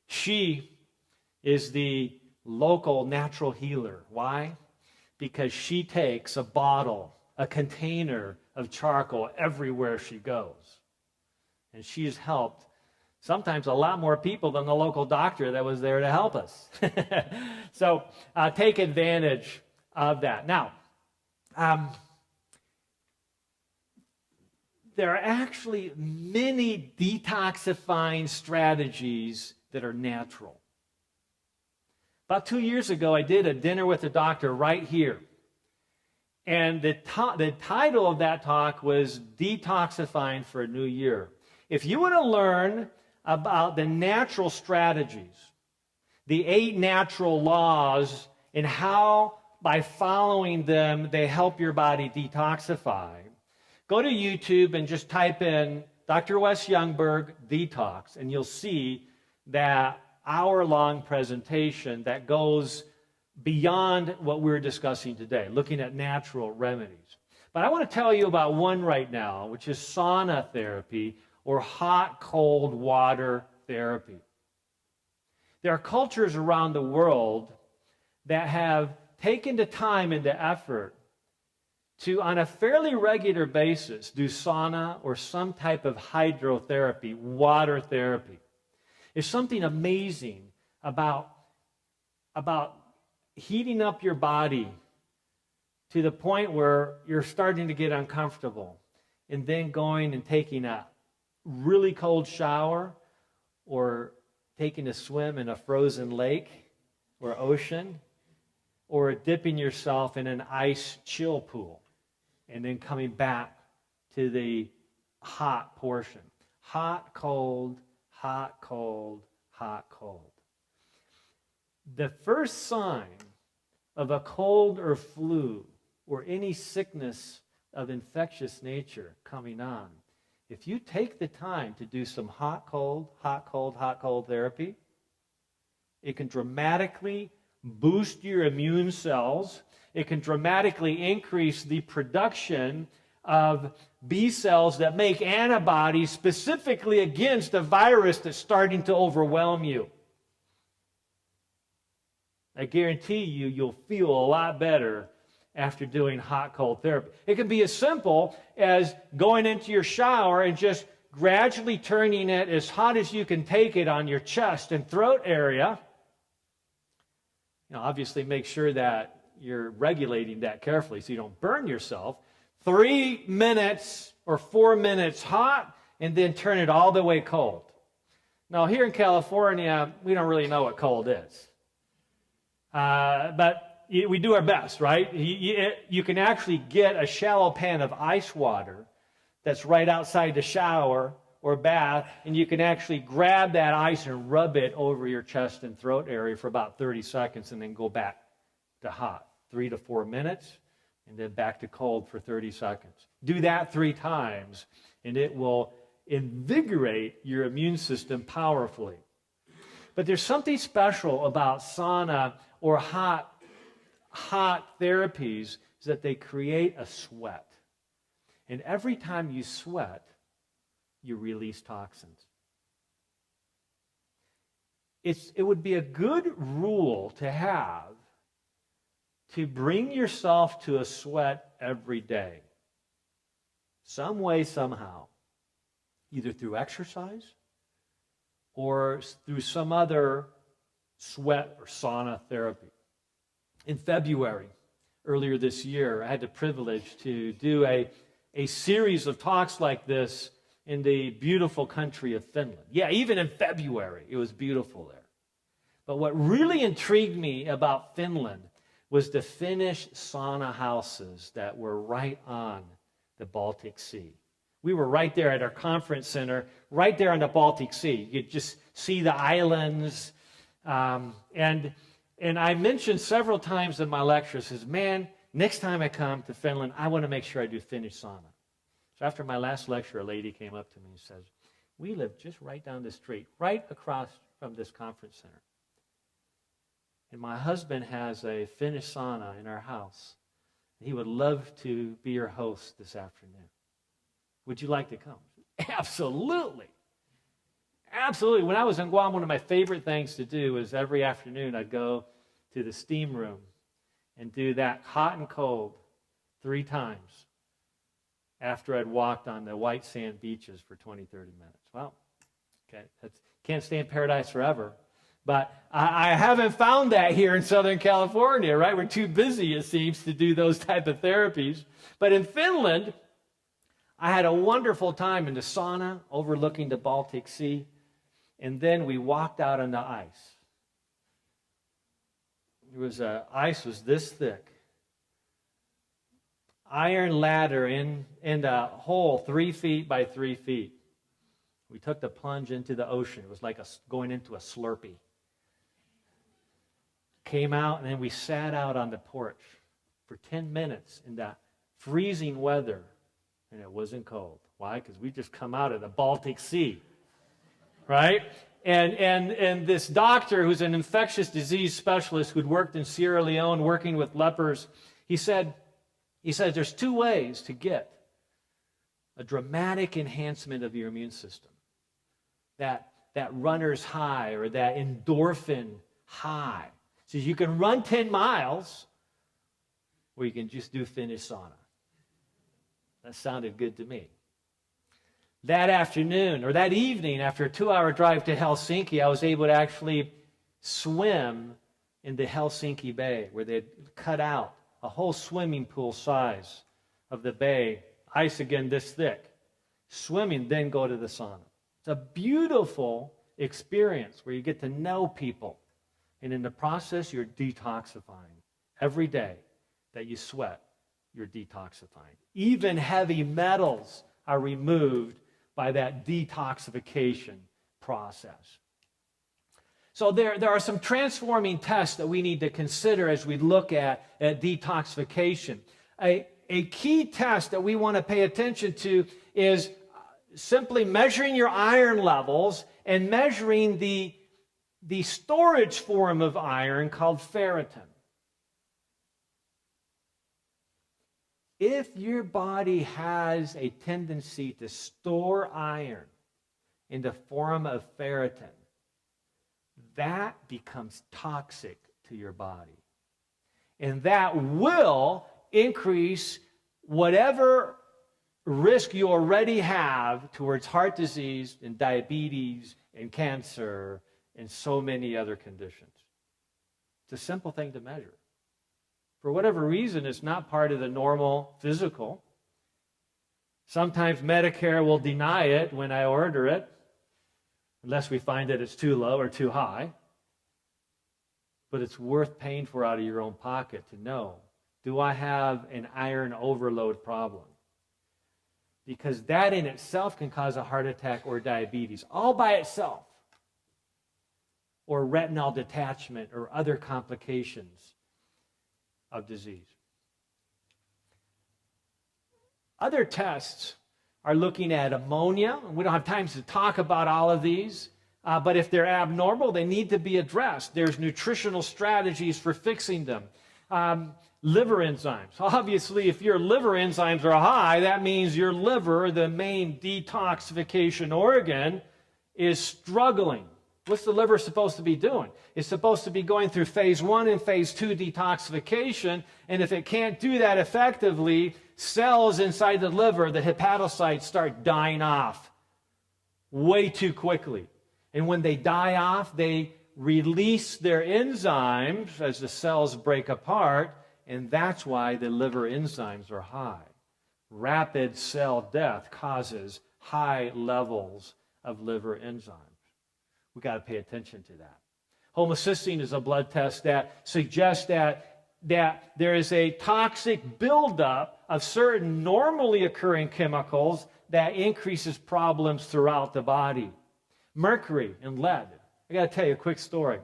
she is the local natural healer. Why? Because she takes a bottle, a container of charcoal everywhere she goes. And she's helped sometimes a lot more people than the local doctor that was there to help us. So take advantage of that. Now, there are actually many detoxifying strategies that are natural. About 2 years ago, I did a dinner with a doctor right here. And the title of that talk was Detoxifying for a New Year. If you want to learn about the natural strategies, the 8 natural laws, and how by following them they help your body detoxify, go to YouTube and just type in Dr. Wes Youngberg Detox, and you'll see that hour-long presentation that goes beyond what we're discussing today, looking at natural remedies. But I want to tell you about one right now, which is sauna therapy or hot, cold water therapy. There are cultures around the world that have taken the time and the effort to, on a fairly regular basis, do sauna or some type of hydrotherapy, water therapy. There's something amazing about heating up your body to the point where you're starting to get uncomfortable, and then going and taking a really cold shower or taking a swim in a frozen lake or ocean, or dipping yourself in an ice chill pool and then coming back to the hot portion. Hot, cold, hot, cold, hot, cold. The first sign of a cold or flu or any sickness of infectious nature coming on, if you take the time to do some hot, cold, hot, cold, hot, cold therapy, it can dramatically boost your immune cells. It can dramatically increase the production of B cells that make antibodies specifically against a virus that's starting to overwhelm you. I guarantee you, you'll feel a lot better after doing hot, cold therapy. It can be as simple as going into your shower and just gradually turning it as hot as you can take it on your chest and throat area. Obviously make sure that you're regulating that carefully so you don't burn yourself. 3 minutes or 4 minutes hot, and then turn it all the way cold. Now, here in California, we don't really know what cold is. But we do our best, right? You can actually get a shallow pan of ice water that's right outside the shower or bath, and you can actually grab that ice and rub it over your chest and throat area for about 30 seconds and then go back to hot, 3 to 4 minutes, and then back to cold for 30 seconds. Do that 3 times, and it will invigorate your immune system powerfully. But there's something special about sauna or hot therapies, is that they create a sweat. And every time you sweat, you release toxins. It would be a good rule to have to bring yourself to a sweat every day. Some way, somehow. Either through exercise or through some other sweat or sauna therapy. In February, earlier this year, I had the privilege to do a series of talks like this in the beautiful country of Finland. Yeah, even in February, it was beautiful there. But what really intrigued me about Finland was the Finnish sauna houses that were right on the Baltic Sea. We were right there at our conference center, right there on the Baltic Sea. You could just see the islands. And I mentioned several times in my lectures, says, man, next time I come to Finland, I want to make sure I do Finnish sauna. So after my last lecture, a lady came up to me and says, we live just right down the street, right across from this conference center. And my husband has a Finnish sauna in our house. He would love to be your host this afternoon. Would you like to come? Absolutely. Absolutely. When I was in Guam, one of my favorite things to do was every afternoon I'd go to the steam room and do that hot and cold 3 times after I'd walked on the white sand beaches for 20, 30 minutes. Well, okay, can't stay in paradise forever. But I haven't found that here in Southern California, right? We're too busy, it seems, to do those type of therapies. But in Finland, I had a wonderful time in the sauna overlooking the Baltic Sea. And then we walked out on the ice. Ice was this thick. Iron ladder in the hole 3 feet by 3 feet. We took the plunge into the ocean. It was like going into a Slurpee. Came out, and then we sat out on the porch for 10 minutes in that freezing weather, and it wasn't cold. Why? Because we just come out of the Baltic Sea, right? And this doctor, who's an infectious disease specialist who'd worked in Sierra Leone working with lepers, he said there's 2 ways to get a dramatic enhancement of your immune system. That runner's high or that endorphin high. So you can run 10 miles or you can just do Finnish sauna. That sounded good to me. That afternoon or that evening, after a 2-hour drive to Helsinki, I was able to actually swim in the Helsinki Bay, where they'd cut out a whole swimming pool size of the bay, ice again this thick. Swimming, then go to the sauna. It's a beautiful experience where you get to know people. And in the process, you're detoxifying. Every day that you sweat, you're detoxifying. Even heavy metals are removed by that detoxification process. So there are some transforming tests that we need to consider as we look at detoxification. A key test that we want to pay attention to is simply measuring your iron levels and measuring the storage form of iron called ferritin. If your body has a tendency to store iron in the form of ferritin, that becomes toxic to your body. And that will increase whatever risk you already have towards heart disease and diabetes and cancer and so many other conditions. It's a simple thing to measure. For whatever reason, it's not part of the normal physical. Sometimes Medicare will deny it when I order it, unless we find that it's too low or too high. But it's worth paying for out of your own pocket to know, do I have an iron overload problem? Because that in itself can cause a heart attack or diabetes, all by itself. Or retinal detachment or other complications of disease. Other tests are looking at ammonia. We don't have time to talk about all of these, but if they're abnormal, they need to be addressed. There's nutritional strategies for fixing them. Liver enzymes. Obviously, if your liver enzymes are high, that means your liver, the main detoxification organ, is struggling. What's the liver supposed to be doing? It's supposed to be going through phase 1 and phase 2 detoxification, and if it can't do that effectively, cells inside the liver, the hepatocytes, start dying off way too quickly. And when they die off, they release their enzymes as the cells break apart, and that's why the liver enzymes are high. Rapid cell death causes high levels of liver enzymes. We've got to pay attention to that. Homocysteine is a blood test that suggests that there is a toxic buildup of certain normally occurring chemicals that increases problems throughout the body. Mercury and lead. I got to tell you a quick story.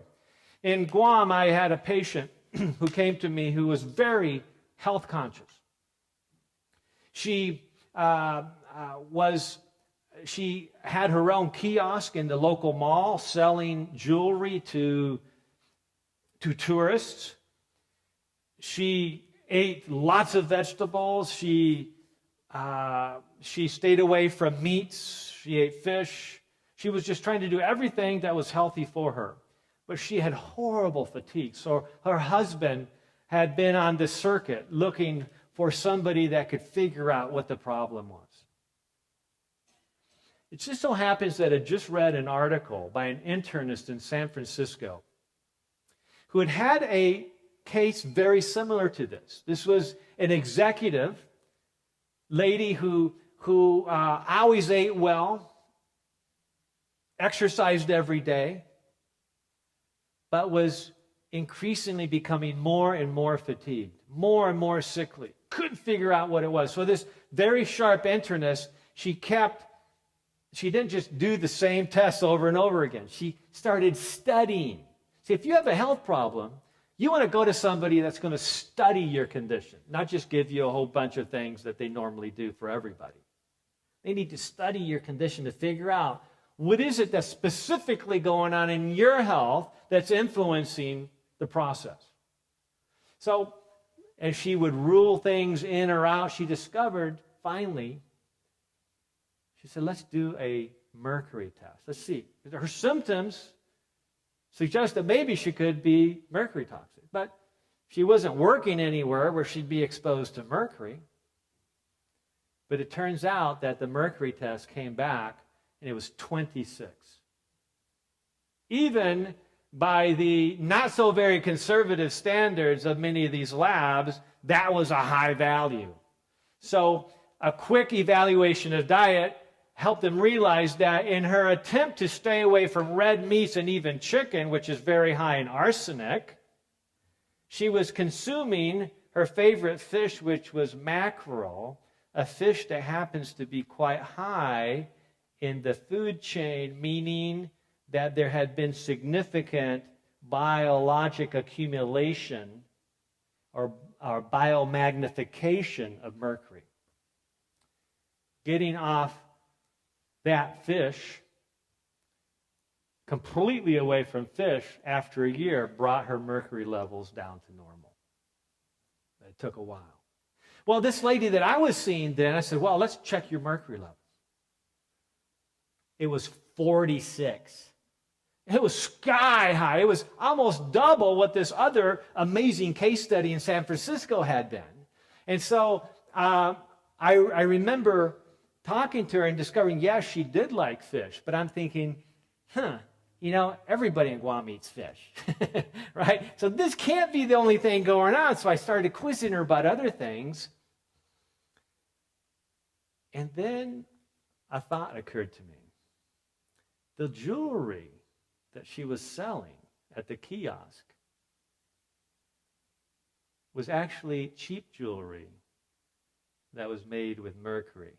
In Guam, I had a patient who came to me who was very health conscious. She had her own kiosk in the local mall selling jewelry to to tourists. She ate lots of vegetables. She stayed away from meats. She ate fish. She was just trying to do everything that was healthy for her. But she had horrible fatigue. So her husband had been on the circuit looking for somebody that could figure out what the problem was. It just so happens that I just read an article by an internist in San Francisco who had had a case very similar to this. This was an executive lady who always ate well, exercised every day, but was increasingly becoming more and more fatigued, more and more sickly. Couldn't figure out what it was. So this very sharp internist, she didn't just do the same tests over and over again. She started studying. See, if you have a health problem, you want to go to somebody that's going to study your condition, not just give you a whole bunch of things that they normally do for everybody. They need to study your condition to figure out what is it that's specifically going on in your health that's influencing the process. So as she would rule things in or out, she discovered finally, she said, let's do a mercury test. Let's see. Her symptoms suggest that maybe she could be mercury toxic. But she wasn't working anywhere where she'd be exposed to mercury. But it turns out that the mercury test came back and it was 26. Even by the not so very conservative standards of many of these labs, that was a high value. So a quick evaluation of diet helped them realize that in her attempt to stay away from red meats and even chicken, which is very high in arsenic, she was consuming her favorite fish, which was mackerel, a fish that happens to be quite high in the food chain, meaning that there had been significant biologic accumulation or biomagnification of mercury. Getting off that fish, completely away from fish, after a year, brought her mercury levels down to normal. It took a while. Well, this lady that I was seeing then, I said, well, let's check your mercury levels. It was 46. It was sky high. It was almost double what this other amazing case study in San Francisco had been. And so I remember talking to her and discovering, yes, she did like fish. But I'm thinking, everybody in Guam eats fish, right? So this can't be the only thing going on. So I started quizzing her about other things. And then a thought occurred to me. The jewelry that she was selling at the kiosk was actually cheap jewelry that was made with mercury.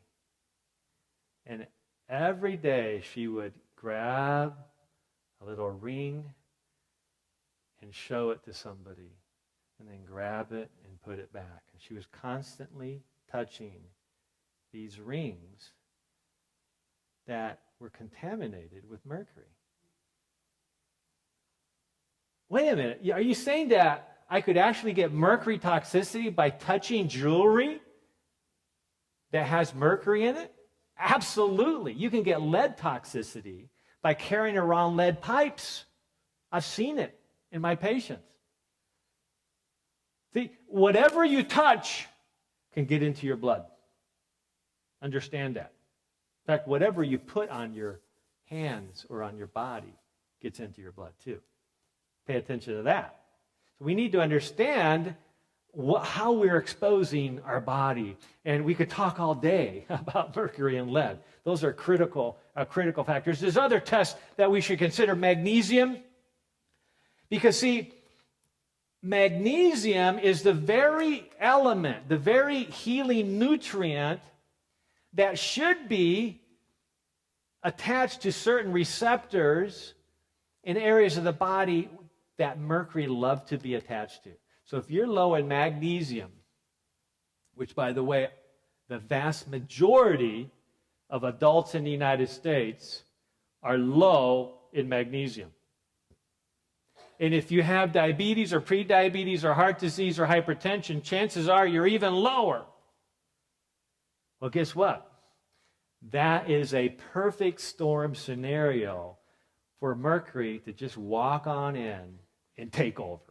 And every day she would grab a little ring and show it to somebody, and then grab it and put it back. And she was constantly touching these rings that were contaminated with mercury. Wait a minute, are you saying that I could actually get mercury toxicity by touching jewelry that has mercury in it? Absolutely. You can get lead toxicity by carrying around lead pipes. I've seen it in my patients. See, whatever you touch can get into your blood. Understand that. In fact, whatever you put on your hands or on your body gets into your blood too. Pay attention to that. So we need to understand how we're exposing our body. And we could talk all day about mercury and lead. Those are critical factors. There's other tests that we should consider. Magnesium. Because, see, magnesium is the very element, the very healing nutrient that should be attached to certain receptors in areas of the body that mercury loves to be attached to. So if you're low in magnesium, which, by the way, the vast majority of adults in the United States are low in magnesium. And if you have diabetes or prediabetes or heart disease or hypertension, chances are you're even lower. Well, guess what? That is a perfect storm scenario for Mercury to just walk on in and take over.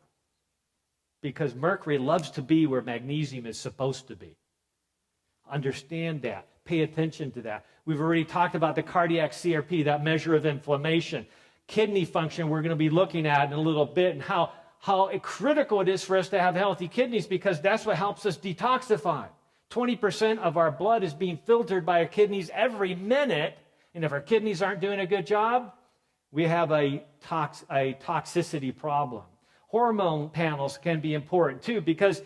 Because Mercury loves to be where magnesium is supposed to be. Understand that. Pay attention to that. We've already talked about the cardiac CRP, that measure of inflammation. Kidney function we're going to be looking at in a little bit, and how critical it is for us to have healthy kidneys, because that's what helps us detoxify. 20% of our blood is being filtered by our kidneys every minute, and if our kidneys aren't doing a good job, we have a toxicity problem. Hormone panels can be important too, because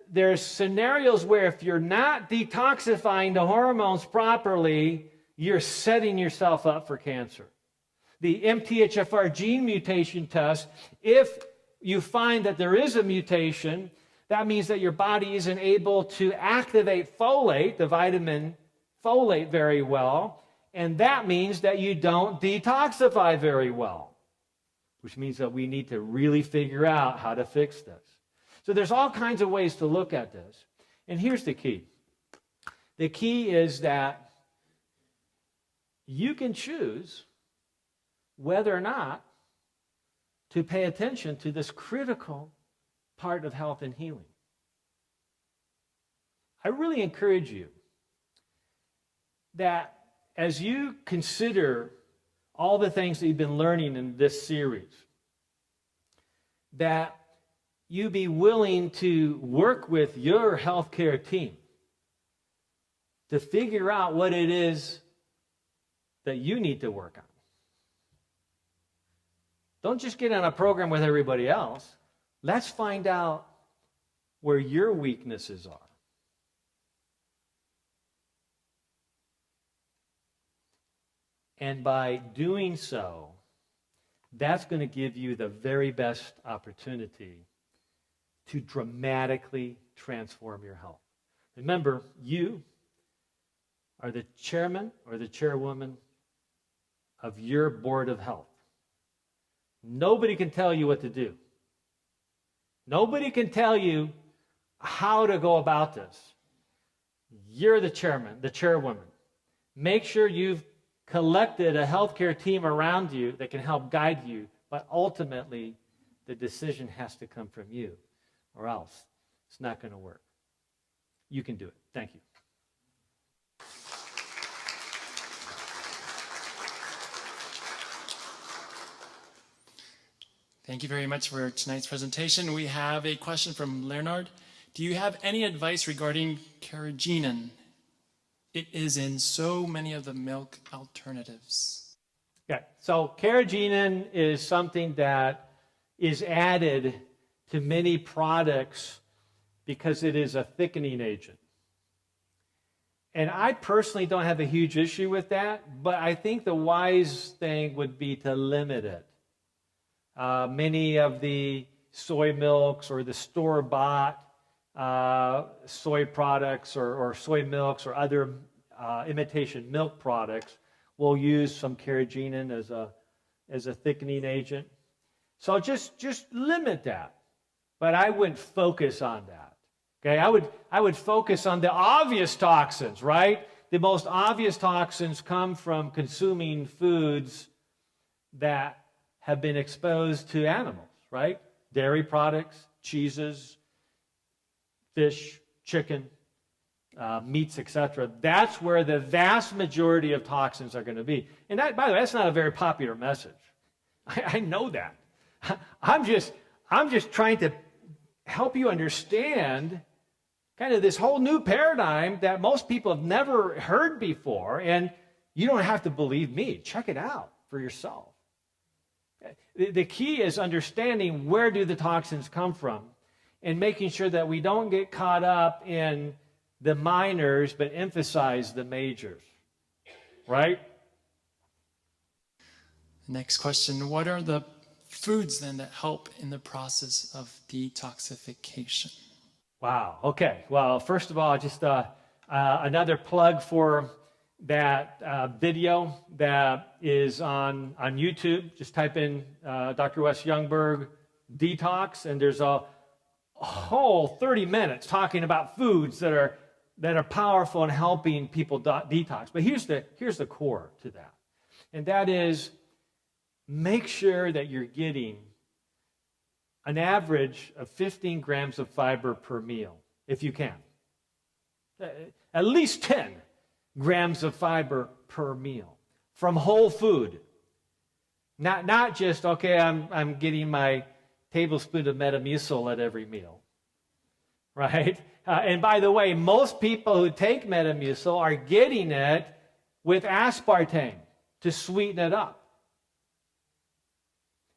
there's scenarios where if you're not detoxifying the hormones properly, you're setting yourself up for cancer. The MTHFR gene mutation test, if you find that there is a mutation, that means that your body isn't able to activate folate, the vitamin folate, very well, and that means that you don't detoxify very well, which means that we need to really figure out how to fix this. So there's all kinds of ways to look at this. And here's the key. The key is that you can choose whether or not to pay attention to this critical part of health and healing. I really encourage you that as you consider all the things that you've been learning in this series, that you be willing to work with your healthcare team to figure out what it is that you need to work on. Don't just get on a program with everybody else. Let's find out where your weaknesses are. And by doing so, that's going to give you the very best opportunity to dramatically transform your health. Remember, you are the chairman or the chairwoman of your board of health. Nobody can tell you what to do. Nobody can tell you how to go about this. You're the chairman, the chairwoman. Make sure you've collected a healthcare team around you that can help guide you, but ultimately the decision has to come from you, or else it's not going to work. You can do it. Thank you. Thank you very much for tonight's presentation. We have a question from Leonard. Do you have any advice regarding carrageenan? It is in so many of the milk alternatives. Yeah, so carrageenan is something that is added to many products because it is a thickening agent. And I personally don't have a huge issue with that, but I think the wise thing would be to limit it. Many of the soy milks or the store-bought soy products or soy milks or other imitation milk products will use some carrageenan as a thickening agent. So just limit that. But I wouldn't focus on that. Okay, I would focus on the obvious toxins, right? The most obvious toxins come from consuming foods that have been exposed to animals, right? Dairy products, cheeses, fish, chicken, meats, etc. That's where the vast majority of toxins are going to be. And that, by the way, that's not a very popular message. I know that. I'm just trying to help you understand kind of this whole new paradigm that most people have never heard before, and you don't have to believe me. Check it out for yourself. The key is understanding where do the toxins come from and making sure that we don't get caught up in the minors but emphasize the majors, right? Next question, what are the foods then that help in the process of detoxification? Wow, okay. Well, first of all, just another plug for video that is on YouTube. Just type in Dr. Wes Youngberg detox, and there's a whole 30 minutes talking about foods that are powerful in helping people detox. But here's the core to that, and that is make sure that you're getting an average of 15 grams of fiber per meal, if you can. At least 10 grams of fiber per meal from whole food. Not just, okay, I'm getting my tablespoon of Metamucil at every meal, right? And by the way, most people who take Metamucil are getting it with aspartame to sweeten it up.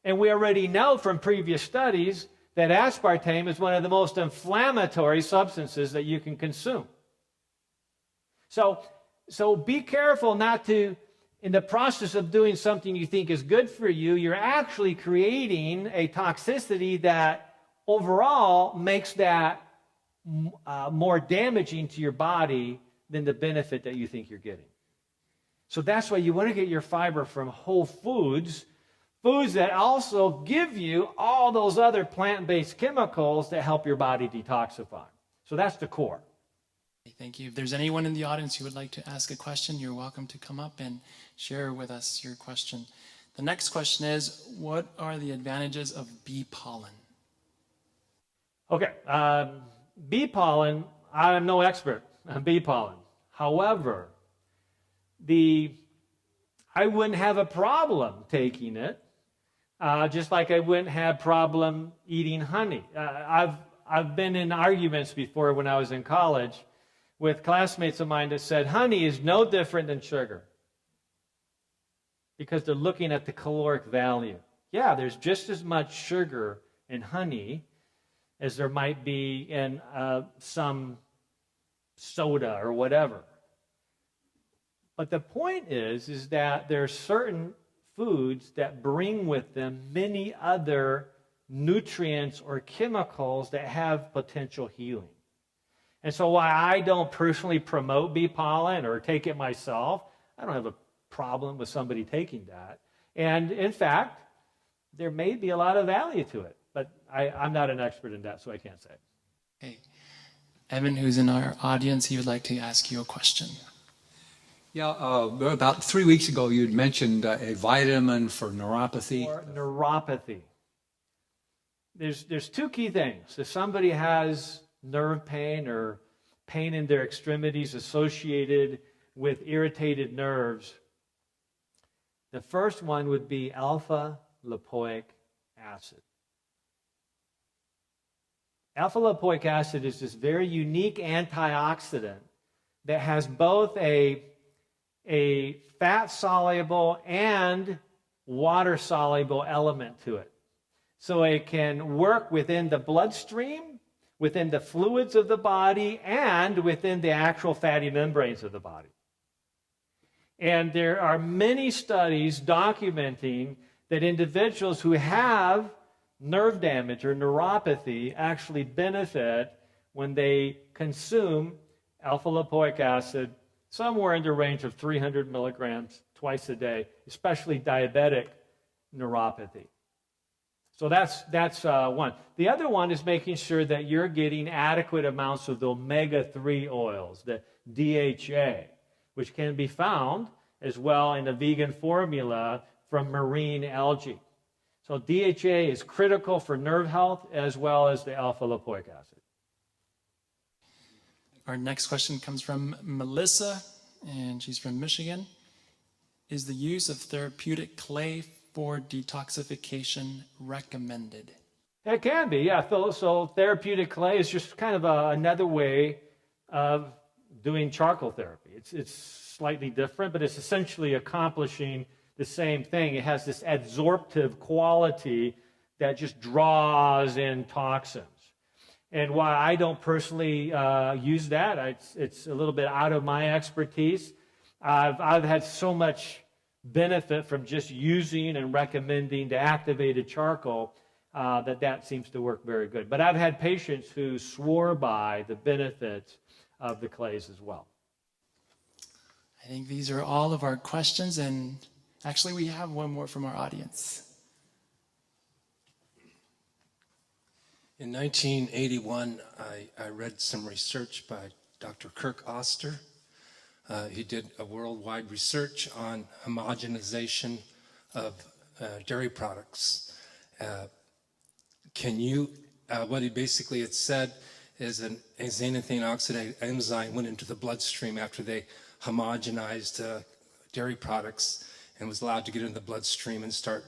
And we already know from previous studies that aspartame is one of the most inflammatory substances that you can consume. So be careful not to, in the process of doing something you think is good for you, you're actually creating a toxicity that overall makes that more damaging to your body than the benefit that you think you're getting. So that's why you want to get your fiber from whole foods, foods that also give you all those other plant-based chemicals that help your body detoxify. So that's the core. Thank you. If there's anyone in the audience who would like to ask a question, you're welcome to come up and share with us your question. The next question is, what are the advantages of bee pollen? Okay, bee pollen, I'm no expert on bee pollen. However, I wouldn't have a problem taking it, just like I wouldn't have problem eating honey. I've been in arguments before when I was in college with classmates of mine that said honey is no different than sugar because they're looking at the caloric value. Yeah, there's just as much sugar in honey as there might be in some soda or whatever. But the point is that there are certain foods that bring with them many other nutrients or chemicals that have potential healing. And so while I don't personally promote bee pollen or take it myself, I don't have a problem with somebody taking that. And in fact, there may be a lot of value to it, but I'm not an expert in that, so I can't say. Okay. Evan, who's in our audience, he would like to ask you a question. Yeah, about 3 weeks ago, you had mentioned a vitamin for neuropathy. For neuropathy. There's two key things. If somebody has nerve pain or pain in their extremities associated with irritated nerves, the first one would be alpha-lipoic acid. Alpha-lipoic acid is this very unique antioxidant that has both a fat-soluble and water-soluble element to it. So it can work within the bloodstream, within the fluids of the body, and within the actual fatty membranes of the body. And there are many studies documenting that individuals who have nerve damage or neuropathy actually benefit when they consume alpha-lipoic acid somewhere in the range of 300 milligrams twice a day, especially diabetic neuropathy. So that's one. The other one is making sure that you're getting adequate amounts of the omega-3 oils, the DHA, which can be found as well in a vegan formula from marine algae. So DHA is critical for nerve health as well as the alpha-lipoic acid. Our next question comes from Melissa, and she's from Michigan. Is the use of therapeutic clay for detoxification recommended? It can be, yeah. So therapeutic clay is just kind of another way of doing charcoal therapy. It's slightly different, but it's essentially accomplishing the same thing. It has this adsorptive quality that just draws in toxins. And while I don't personally use that, it's a little bit out of my expertise. I've had so much benefit from just using and recommending the activated charcoal that seems to work very good. But I've had patients who swore by the benefits of the clays as well. I think these are all of our questions, and actually we have one more from our audience. In 1981, I read some research by Dr. Kirk Oster. He did a worldwide research on homogenization of dairy products. What he basically had said is a xanthine oxidase enzyme went into the bloodstream after they homogenized dairy products and was allowed to get into the bloodstream and start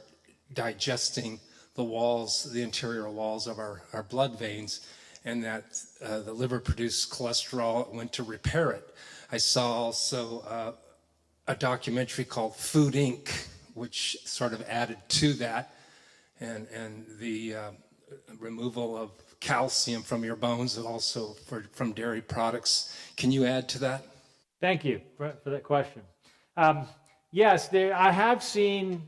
digesting the interior walls of our blood veins, and that the liver produced cholesterol, went to repair it. I saw also a documentary called Food Inc., which sort of added to that, and the removal of calcium from your bones also from dairy products. Can you add to that? Thank you for that question. Yes, I have seen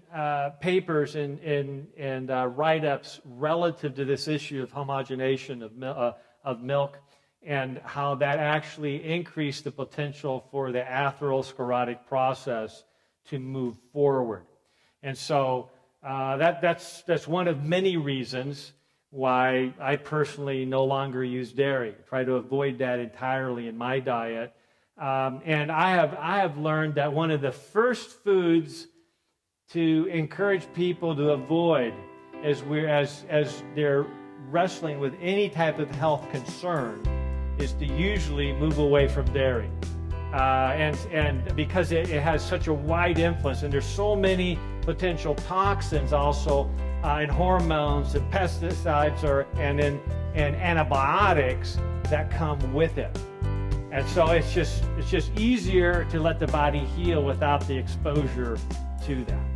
papers and write-ups relative to this issue of homogenation of milk and how that actually increased the potential for the atherosclerotic process to move forward. And so that's one of many reasons why I personally no longer use dairy. Try to avoid that entirely in my diet. And I have learned that one of the first foods to encourage people to avoid as they're wrestling with any type of health concern is to usually move away from dairy. And because it has such a wide influence, and there's so many potential toxins also, and hormones and pesticides and antibiotics that come with it. And so it's just easier to let the body heal without the exposure to that.